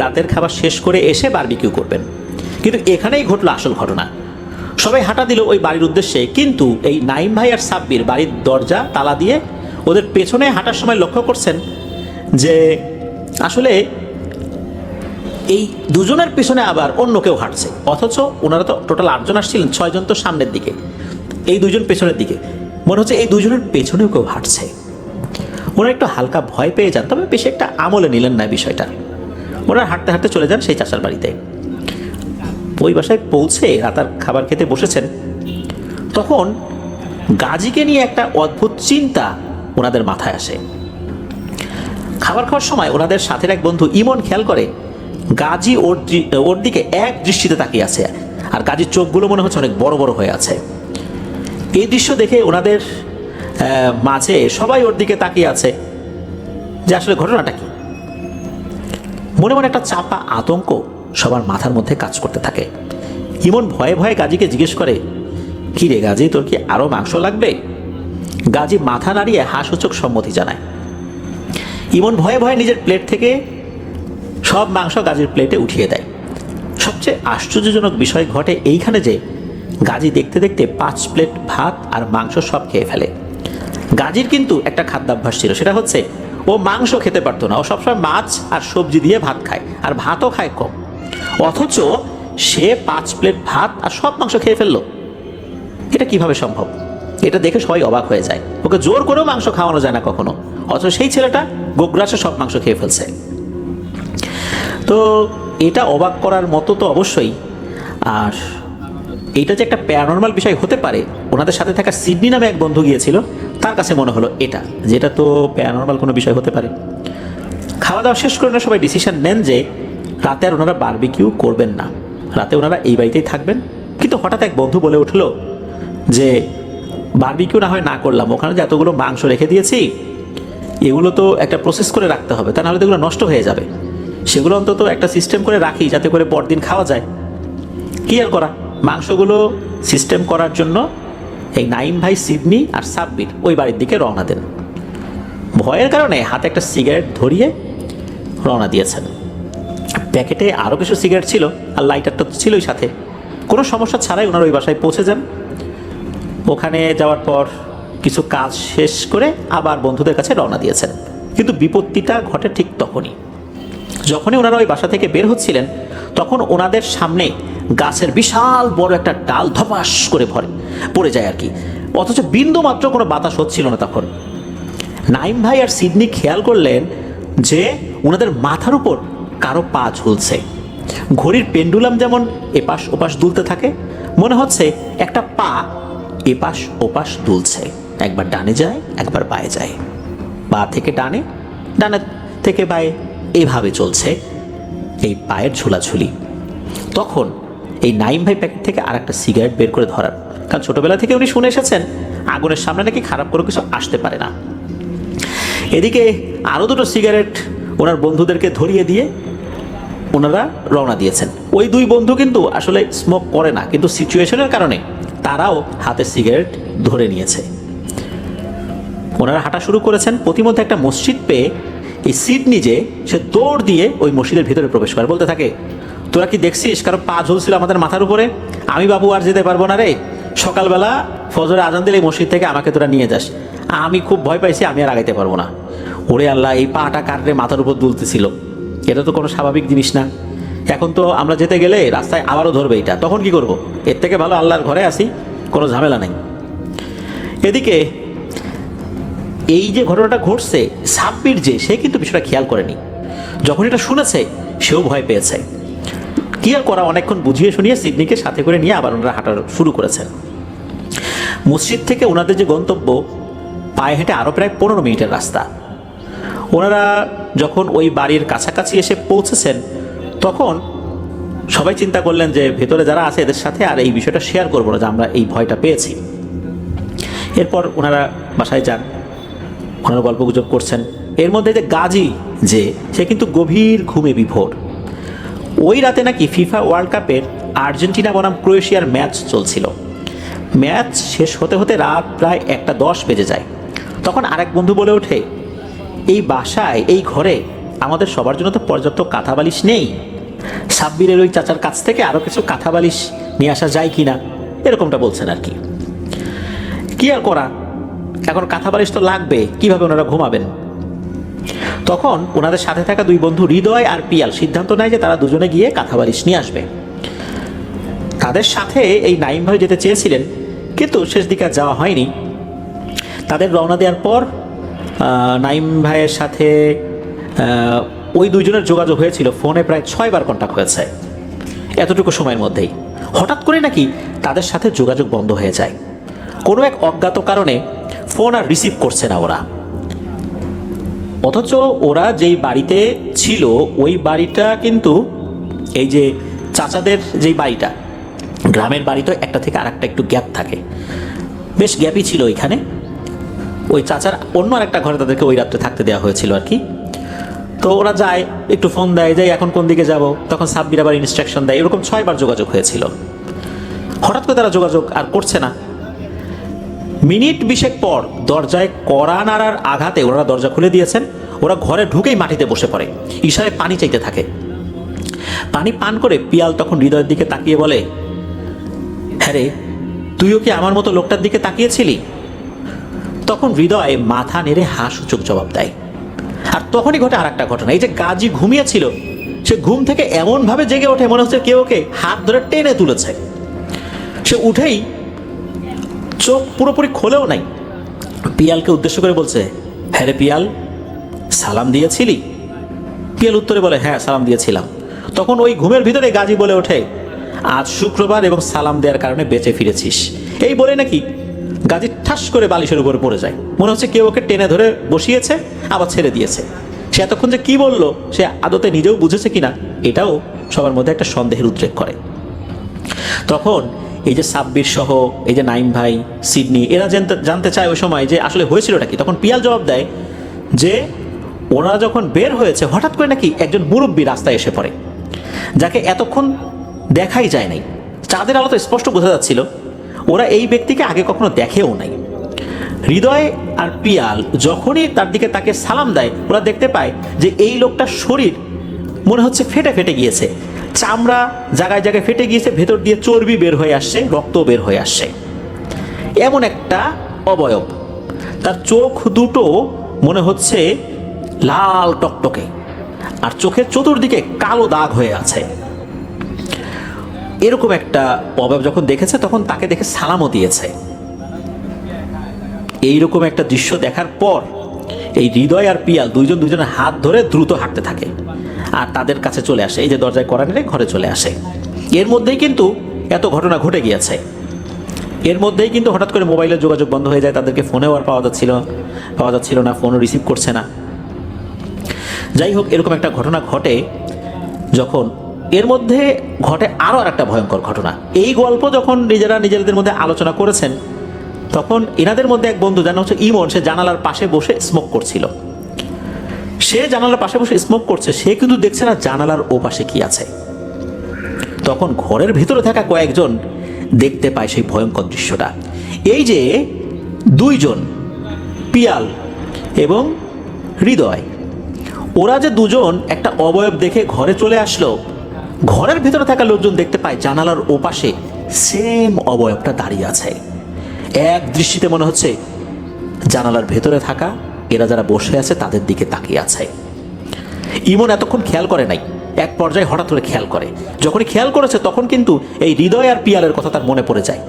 রাতের খাবার শেষ করে এসে বারবিকিউ করবেন। কিন্তু এখানেই ঘটলো আসল ঘটনা। সবাই হাঁটা দিল ওই বাড়ির উদ্দেশ্যে, কিন্তু এই নাইম ভাই আর সাব্বির বাড়ির দরজা তালা দিয়ে ওদের পেছনে হাঁটার সময় লক্ষ্য করছেন যে আসলে এই দুজনের পিছনে আবার অন্য কেউ হাঁটছে। অথচ ওনারা তো টোটাল 8 জন আসছিলেন, 6 জন তো সামনের দিকে, এই 2 জন পেছনের দিকে। মনে হচ্ছে এই 2 জনের পেছনেও কেউ হাঁটছে। ওনারা একটু হালকা ভয় পেয়ে যান, তবে বেশি একটা আমলে নিলেন না বিষয়টা। ওনারা হাঁটতে হাঁটতে চলে যান সেই চাচার বাড়িতে। ওই বাসায় পৌঁছে রাতার খাবার খেতে বসেছেন, তখন গাজীকে নিয়ে একটা অদ্ভুত চিন্তা ওনাদের মাথায় আসে। খাবার খাওয়ার সময় ওনাদের সাথের এক বন্ধু ইমন খেয়াল করে গাজী ওর দিকে এক দৃষ্টিতে তাকিয়ে আছে, আর গাজীর চোখগুলো মনে হচ্ছে অনেক বড় বড় হয়ে আছে। এই দৃশ্য দেখে ওনাদের মাঝে সবাই ওর দিকে তাকিয়ে আছে যে আসলে ঘটনাটা কি। মনে মনে একটা চাপা আতঙ্ক সবার মাথার মধ্যে কাজ করতে থাকে। ইমন ভয়ে ভয়ে গাজীকে জিজ্ঞেস করে, কি রে গাজী, তোর কি আরো মাংস লাগবে? গাজী মাথা নাড়িয়ে হাসূচক সম্মতি জানায়। ইমন ভয়ে ভয়ে নিজের প্লেট থেকে সব মাংস গাজীর প্লেটে উঠিয়ে দেয়। সবচেয়ে আশ্চর্যজনক বিষয় ঘটে এইখানে যে গাজী দেখতে দেখতে 5 প্লেট ভাত আর মাংস সব খেয়ে ফেলে। গাজীর কিন্তু একটা খাদ্যাভ্যাস ছিল, সেটা হচ্ছে ও মাংস খেতে পারতো না। ও সবসময় মাছ আর সবজি দিয়ে ভাত খায়, আর ভাতও খায় কম। অথচ সে 5 প্লেট ভাত আর সব মাংস খেয়ে ফেললো। এটা কিভাবে সম্ভব? এটা দেখে সবাই অবাক হয়ে যায়। ওকে জোর করেও মাংস খাওয়ানো যায় না কখনো, অথচ সেই ছেলেটা গোগ্রাসে সব মাংস খেয়ে ফেলছে। তো এটা অবাক করার মতো তো অবশ্যই। আর এটা যে একটা প্যারানর্মাল বিষয় হতে পারে, ওনাদের সাথে থাকা সিডনি নামে এক বন্ধু গিয়েছিল, তার কাছে মনে হলো যেটা তো প্যারানর্মাল কোনো বিষয় হতে পারে। খাওয়া দাওয়া শেষ করে না সবাই ডিসিশন নেন যে রাতে আর ওনারা বারবিকিউ করবেন না, রাতে ওনারা এই বাড়িতেই থাকবেন। কিন্তু হঠাৎ এক বন্ধু বলে উঠলো যে বারবিকিউ না হয় না করলাম, ওখানে যে এতগুলো মাংস রেখে দিয়েছি, এগুলো তো একটা প্রসেস করে রাখতে হবে, তা নাহলে তো এগুলো নষ্ট হয়ে যাবে। সেগুলো অন্তত একটা সিস্টেম করে রাখি যাতে করে পরদিন খাওয়া যায়। কি আর করা, মাংসগুলো সিস্টেম করার জন্য এই নাইম ভাই, সিডনি আর সাব্বির ওই বাড়ির দিকে রওনা দেন। ভয়ের কারণে হাতে একটা সিগারেট ধরিয়ে রওনা দিয়েছেন। প্যাকেটে আরও কিছু সিগারেট ছিল, আর লাইটারটা তো ছিলই সাথে। কোনো সমস্যা ছাড়াই ওনারা ওই বাসায় পৌঁছে যান। ওখানে যাওয়ার পর কিছু কাজ শেষ করে আবার বন্ধুদের কাছে রওনা দিয়েছেন। কিন্তু বিপত্তিটা ঘটে ঠিক যখনই ওনারা ওই বাসা থেকে বের হচ্ছিলেন, তখন ওনাদের সামনে গাছের বিশাল বড় একটা ডাল ধপাস করে পড়ে যায় আর কি। অথচ বিন্দু মাত্র কোনো বাতাস হচ্ছিল না তখন। নাইম ভাই আর সিডনি খেয়াল করলেন যে ওনাদের মাথার উপর কারো পা ঝুলছে। ঘড়ির পেন্ডুলাম যেমন এপাশ ওপাশ দুলতে থাকে, মনে হচ্ছে একটা পা এপাশ ওপাশ দুলছে, একবার ডানে যায় একবার বায়ে যায়, পা থেকে ডানে, ডানে থেকে বায়ে, এইভাবে চলছে এই পায়ের ঝুলাঝুলি। তখন এই নাইম ভাই প্যাকেট থেকে আর একটা সিগারেট বের করে ধরার, কারণ ছোটবেলা থেকে উনি শুনে এসেছেন আগুনের সামনে নাকি খারাপ করে কিছু আসতে পারে না। এদিকে আরও দুটো সিগারেট ওনার বন্ধুদেরকে ধরিয়ে দিয়ে ওনারা রওনা দিয়েছেন। ওই দুই বন্ধু কিন্তু আসলে স্মোক করে না, কিন্তু সিচুয়েশনের কারণে তারাও হাতে সিগারেট ধরে নিয়েছে। ওনারা হাঁটা শুরু করেছেন। প্রতিমধ্যে একটা মসজিদ পেয়ে এই সিডনি যে সে দৌড় দিয়ে ওই মসজিদের ভিতরে প্রবেশ করে, বলতে থাকে, তোরা কি দেখছিস কারো পা ঝুলছিল আমাদের মাথার উপরে? আমি বাবু আর যেতে পারবো না রে, সকালবেলা ফজরে আজান দিলে এই মসজিদ থেকে আমাকে তোরা নিয়ে যাস, আমি খুব ভয় পাইছি, আমি আর আগাইতে পারবো না। ওরে আল্লাহ, এই পাটা কাটরে মাথার উপর দুলতেছিল, এটা তো কোনো স্বাভাবিক জিনিস না। এখন তো আমরা যেতে গেলে রাস্তায় আবারও ধরবে এটা, তখন কি করব? এর থেকে ভালো আল্লাহর ঘরে আসি, কোনো ঝামেলা নেই। এদিকে এই যে ঘটনাটা ঘটছে, সাব্বির যে সে কিন্তু বিষয়টা খেয়াল করেনি। যখন এটা শুনেছে সেও ভয় পেয়েছে। কি আর করা, অনেকক্ষণ বুঝিয়ে শুনিয়ে সিডনিকে সাথে করে নিয়ে আবার ওনারা হাঁটা শুরু করেছেন। মসজিদ থেকে ওনাদের যে গন্তব্য, পায়ে হেঁটে আরও প্রায় 15 মিনিটের রাস্তা। ওনারা যখন ওই বাড়ির কাছাকাছি এসে পৌঁছেছেন, তখন সবাই চিন্তা করলেন যে ভেতরে যারা আছে এদের সাথে আর এই বিষয়টা শেয়ার করবো না যে আমরা এই ভয়টা পেয়েছি। এরপর ওনারা বাসায় যান, ওনারা গল্প গুজব করছেন। এর মধ্যে যে গাজী যে সে কিন্তু গভীর ঘুমে বিভোর। ওই রাতে নাকি ফিফা ওয়ার্ল্ড কাপের আর্জেন্টিনা বনাম ক্রোয়েশিয়ার ম্যাচ চলছিল। ম্যাচ শেষ হতে হতে রাত প্রায় 1:10 বেজে যায়। তখন আরেক বন্ধু বলে ওঠে, এই বাসায়, এই ঘরে আমাদের সবার জন্য তো পর্যাপ্ত কাঁথা বালিশ নেই, সাব্বিরের ওই চাচার কাছ থেকে আরও কিছু কাঁথা বালিশ নিয়ে আসা যায় কি না, এরকমটা বলছেন আর কি। কি আর করা, এখন কাঁথা বালিশ তো লাগবে, কীভাবে ওনারা ঘুমাবেন? তখন ওনাদের সাথে থাকা দুই বন্ধু হৃদয় আর পিয়াল সিদ্ধান্ত নেয় যে তারা দুজনে গিয়ে কাঁথা বালিশ নিয়ে আসবে। তাদের সাথে এই নাইম ভাই যেতে চেয়েছিলেন, কিন্তু শেষ দিকে আর যাওয়া হয়নি। তাদের রওনা দেওয়ার পর নাইম ভাইয়ের সাথে ওই দুইজনের যোগাযোগ হয়েছিল, ফোনে প্রায় 6 বার কন্ট্যাক্ট হয়েছে এতটুকু সময়ের মধ্যেই। হঠাৎ করে নাকি তাদের সাথে যোগাযোগ বন্ধ হয়ে যায়। কোনো এক অজ্ঞাত কারণে ফোন আর রিসিভ করছে না ওরা। অথচ ওরা যেই বাড়িতে ছিল ওই বাড়িটা কিন্তু এই যে চাচাদের যেই বাড়িটা, গ্রামের বাড়ি তো একটা থেকে আরেকটা একটু গ্যাপ থাকে, বেশ গ্যাপই ছিল ওইখানে। ওই চাচার অন্য আরেকটা ঘরে তাদেরকে ওই রাত্রে থাকতে দেওয়া হয়েছিল আর কি। তো ওরা যায়, একটু ফোন দেয় যে এখন কোন দিকে যাব, তখন সাব্বির আবার ইনস্ট্রাকশন দেয়। এরকম 6 বার যোগাযোগ হয়েছিল। হঠাৎ করে তারা যোগাযোগ আর করছে না। মিনিট 20 পর দরজায় কড়া নাড়ার আঘাতে ওরা দরজা খুলে দিয়েছেন। ওরা ঘরে ঢুকেই মাটিতে বসে পড়ে, ইশারায় পানি চাইতে থাকে। পানি পান করে পিয়াল তখন হৃদয়ের দিকে তাকিয়ে বলে, হ্যাঁ রে, তুইও কি আমার মতো লোকটার দিকে তাকিয়েছিলি? তখন হৃদয় মাথা নেড়ে হাসূচক জবাব দেয়। আর তখনই ঘটে আর একটা ঘটনা। এই যে গাজী ঘুমিয়েছিল, সে ঘুম থেকে এমনভাবে জেগে ওঠে মনে হচ্ছে কেউ ওকে হাত ধরে টেনে তুলেছে। সে উঠেই চোখ পুরোপুরি খোলেও নাই, পিয়ালকে উদ্দেশ্য করে বলছে, হ্যাঁ রে পিয়াল, সালাম দিয়েছিলি? পিয়াল উত্তরে বলে, হ্যাঁ সালাম দিয়েছিলাম। তখন ওই ঘুমের ভিতরে গাজী বলে ওঠে, আজ শুক্রবার এবং সালাম দেওয়ার কারণে বেঁচে ফিরেছিস। এই বলে নাকি গাজী ঠাস করে বালিশের উপরে পড়ে যায়। মনে হচ্ছে কেউ ওকে টেনে ধরে বসিয়েছে আবার ছেড়ে দিয়েছে। সে এতক্ষণ যে কি বলল সে আদতে নিজেও বুঝেছে কিনা এটাও সবার মধ্যে একটা সন্দেহের উদ্রেক করে। তখন এই যে সাব্বির সহ এই যে নাইম ভাই, সিডনি, এরা জানতে চায় ওই সময় যে আসলে হয়েছিলটা কি। তখন পিয়াল জবাব দেয় যে ওনারা যখন বের হয়েছে হঠাৎ করে নাকি একজন মুরব্বী রাস্তায় এসে পড়ে, যাকে এতক্ষণ দেখাই যায় নাই। চাঁদের আলো তো স্পষ্ট বোঝা যাচ্ছিল। ওরা এই ব্যক্তিকে আগে কখনো দেখেও নাই। হৃদয় আর পিয়াল যখনই তার দিকে তাকে সালাম দেয়, ওরা দেখতে পায় যে এই লোকটার শরীর মনে হচ্ছে ফেটে ফেটে গিয়েছে, চামড়া জায়গায় জায়গায় ফেটে গিয়েছে, ভেতর দিয়ে চর্বি বের হয়ে আসছে, রক্ত বের হয়ে আসছে। এমন একটা অবয়ব। তার চোখ দুটো মনে হচ্ছে লাল টকটকে, আর চোখের চতুর্দিকে কালো দাগ হয়ে আছে। এরকম একটা অবয়ব যখন দেখেছে তখন তাকে দেখে সালামও দিয়েছে। এইরকম একটা দৃশ্য দেখার পর এই হৃদয় আর পিয়াল দুজনের হাত ধরে দ্রুত হাঁটতে থাকে। আর তাদের কাছে চলে আসে, এই যে দরজায় কড়া নেড়ে ঘরে চলে আসে। এর মধ্যেই কিন্তু এত ঘটনা ঘটে গিয়েছে। এর মধ্যেই কিন্তু হঠাৎ করে মোবাইলের যোগাযোগ বন্ধ হয়ে যায়, তাদেরকে ফোনেও আর পাওয়া যাচ্ছিল না, ফোনও রিসিভ করছে না। যাই হোক, এরকম একটা ঘটনা ঘটে যখন এর মধ্যে ঘটে আরও আর একটা ভয়ঙ্কর ঘটনা। এই গল্প যখন নিজেরা নিজেদের মধ্যে আলোচনা করেছেন, তখন এনাদের মধ্যে এক বন্ধু, জানা হচ্ছে ইমন, সে জানালার পাশে বসে স্মোক করছিল। সে জানালার পাশে বসে স্মোক করছে, সে কিন্তু দেখছে না জানালার ও পাশে কি আছে। তখন ঘরের ভিতরে থাকা কয়েকজন দেখতে পায় সেই ভয়ঙ্কর দৃশ্যটা। এই যে দুইজন, পিয়াল এবং হৃদয়, ওরা যে দুজন একটা অবয়ব দেখে ঘরে চলে আসলো, ঘরের ভিতরে থাকা লোকজন দেখতে পায় জানালার ওপাশে সেম অবয়বটা দাঁড়িয়ে আছে। এক দৃষ্টিতে মনে হচ্ছে জানালার ভেতরে থাকা এরা যারা বসে আছে তাদের দিকে তাকিয়ে আছে। ইমন এতক্ষণ খেয়াল করে নাই, এক পর্যায়ে হঠাৎ করে খেয়াল করে। যখনই খেয়াল করেছে তখন কিন্তু এই হৃদয় আর পিয়ালের কথা তার মনে পড়ে যায়।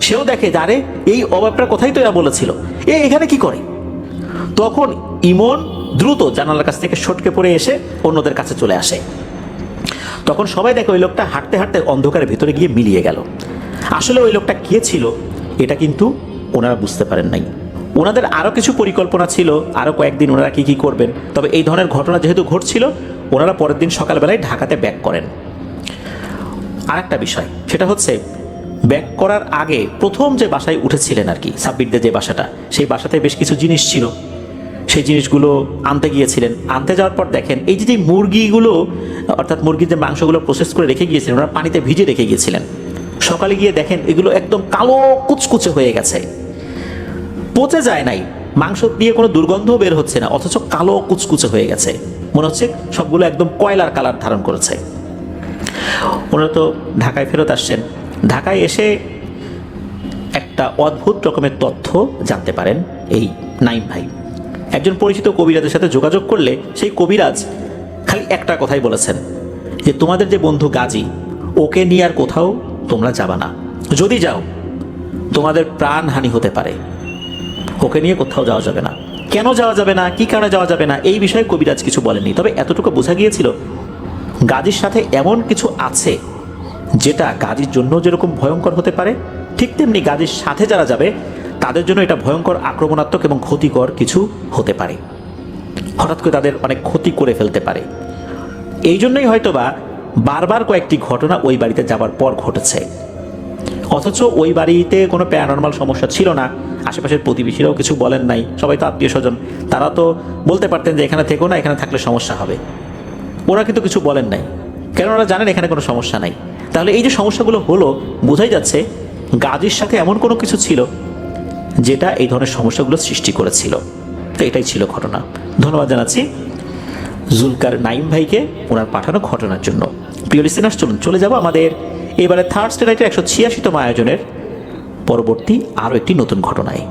সেও দেখে, আরে এই অবয়বটার কথাই তো এরা বলেছিল, এখানে কি করে। তখন ইমন দ্রুত জানালার কাছ থেকে সটকে পড়ে এসে অন্যদের কাছে চলে আসে। তখন সবাই দেখে ওই লোকটা হাঁটতে হাঁটতে অন্ধকারের ভিতরে গিয়ে মিলিয়ে গেল। আসলে ওই লোকটা কে ছিল এটা কিন্তু ওনারা বুঝতে পারেন নাই। ওনাদের আরও কিছু পরিকল্পনা ছিল, আরও কয়েকদিন ওনারা কী কী করবেন। তবে এই ধরনের ঘটনা যেহেতু ঘটছিল, ওনারা পরের দিন সকালবেলায় ঢাকাতে ব্যাক করেন। আর একটা বিষয়, সেটা হচ্ছে ব্যাক করার আগে প্রথম যে বাসায় উঠেছিলেন আর কি, সাব্বিরদের যে বাসাটা, সেই বাসাতে বেশ কিছু জিনিস ছিল। সেই জিনিসগুলো আনতে গিয়েছিলেন। আনতে যাওয়ার পর দেখেন এই যে মুরগিগুলো, অর্থাৎ মুরগির যে মাংসগুলো প্রসেস করে রেখে গিয়েছিলেন, ওরা পানিতে ভিজে রেখে গিয়েছিলেন। সকালে গিয়ে দেখেন এগুলো একদম কালো কুচকুচে হয়ে গেছে, পচে যায় নাই, মাংস দিয়ে কোনো দুর্গন্ধও বের হচ্ছে না, অথচ কালো কুচকুচে হয়ে গেছে। মনে হচ্ছে সবগুলো একদম কয়লার কালার ধারণ করেছে। ওনারা তো ঢাকায় ফেরত আসছেন। ঢাকায় এসে একটা অদ্ভুত রকমের তথ্য জানতে পারেন এই নাইম ভাই। একজন পরিচিত কবিরাজের সাথে যোগাযোগ করলে সেই কবিরাজ খালি একটা কথাই বলেছেন, যে তোমাদের যে বন্ধু গাজী, ওকে নিয়ে আর কোথাও তোমরা যাবা না, যদি যাও তোমাদের প্রাণহানি হতে পারে, ওকে নিয়ে কোথাও যাওয়া যাবে না। কেন যাওয়া যাবে না, কি কারণে যাওয়া যাবে না, এই বিষয়ে কবিরাজ কিছু বলেননি। তবে এতটুকু বোঝা গিয়েছিল গাজীর সাথে এমন কিছু আছে যেটা গাজীর জন্য যেরকম ভয়ঙ্কর হতে পারে, ঠিক তেমনি গাজীর সাথে যারা যাবে তাদের জন্য এটা ভয়ঙ্কর, আক্রমণাত্মক এবং ক্ষতিকর কিছু হতে পারে। হঠাৎ করে তাদের অনেক ক্ষতি করে ফেলতে পারে। এই জন্যই হয়তোবা বারবার কয়েকটি ঘটনা ওই বাড়িতে যাবার পর ঘটেছে। অথচ ওই বাড়িতে কোনো প্যারানর্মাল সমস্যা ছিল না, আশেপাশের প্রতিবেশীরাও কিছু বলেন নাই, সবাই তো আত্মীয় স্বজন, তারা তো বলতে পারতেন যে এখানে থেকো না, এখানে থাকলে সমস্যা হবে। ওরা কিন্তু কিছু বলেন নাই, কেন ওরা জানেন এখানে কোনো সমস্যা নাই। তাহলে এই যে সমস্যাগুলো হলো, বোঝাই যাচ্ছে গাজীর সাথে এমন কোনো কিছু ছিল যেটা এই ধরনের সমস্যাগুলো সৃষ্টি করেছিল। তো এটাই ছিল ঘটনা। ধন্যবাদ জানাচ্ছি জুলকার নাইম ভাইকে ওনার পাঠানো ঘটনার জন্য। প্রিয় লিসেনার্স, চলুন চলে যাব আমাদের এবারে থার্সডে নাইটের 186তম আয়োজনের পরবর্তী আরও একটি নতুন ঘটনায়।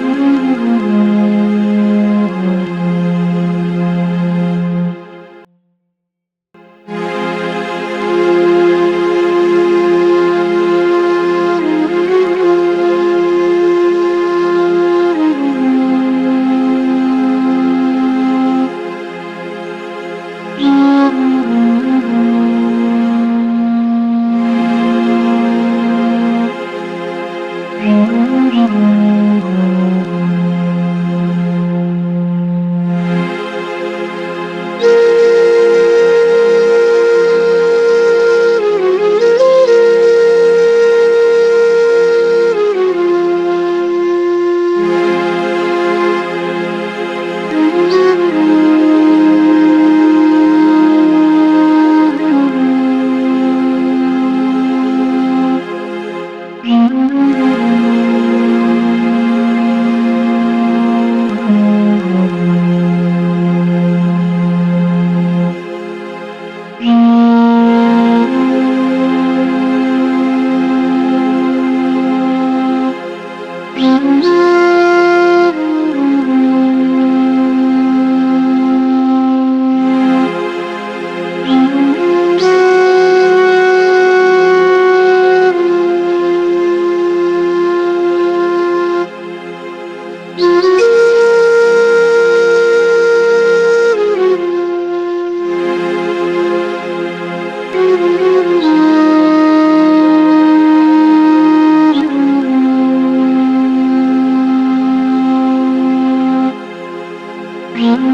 Thank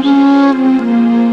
you.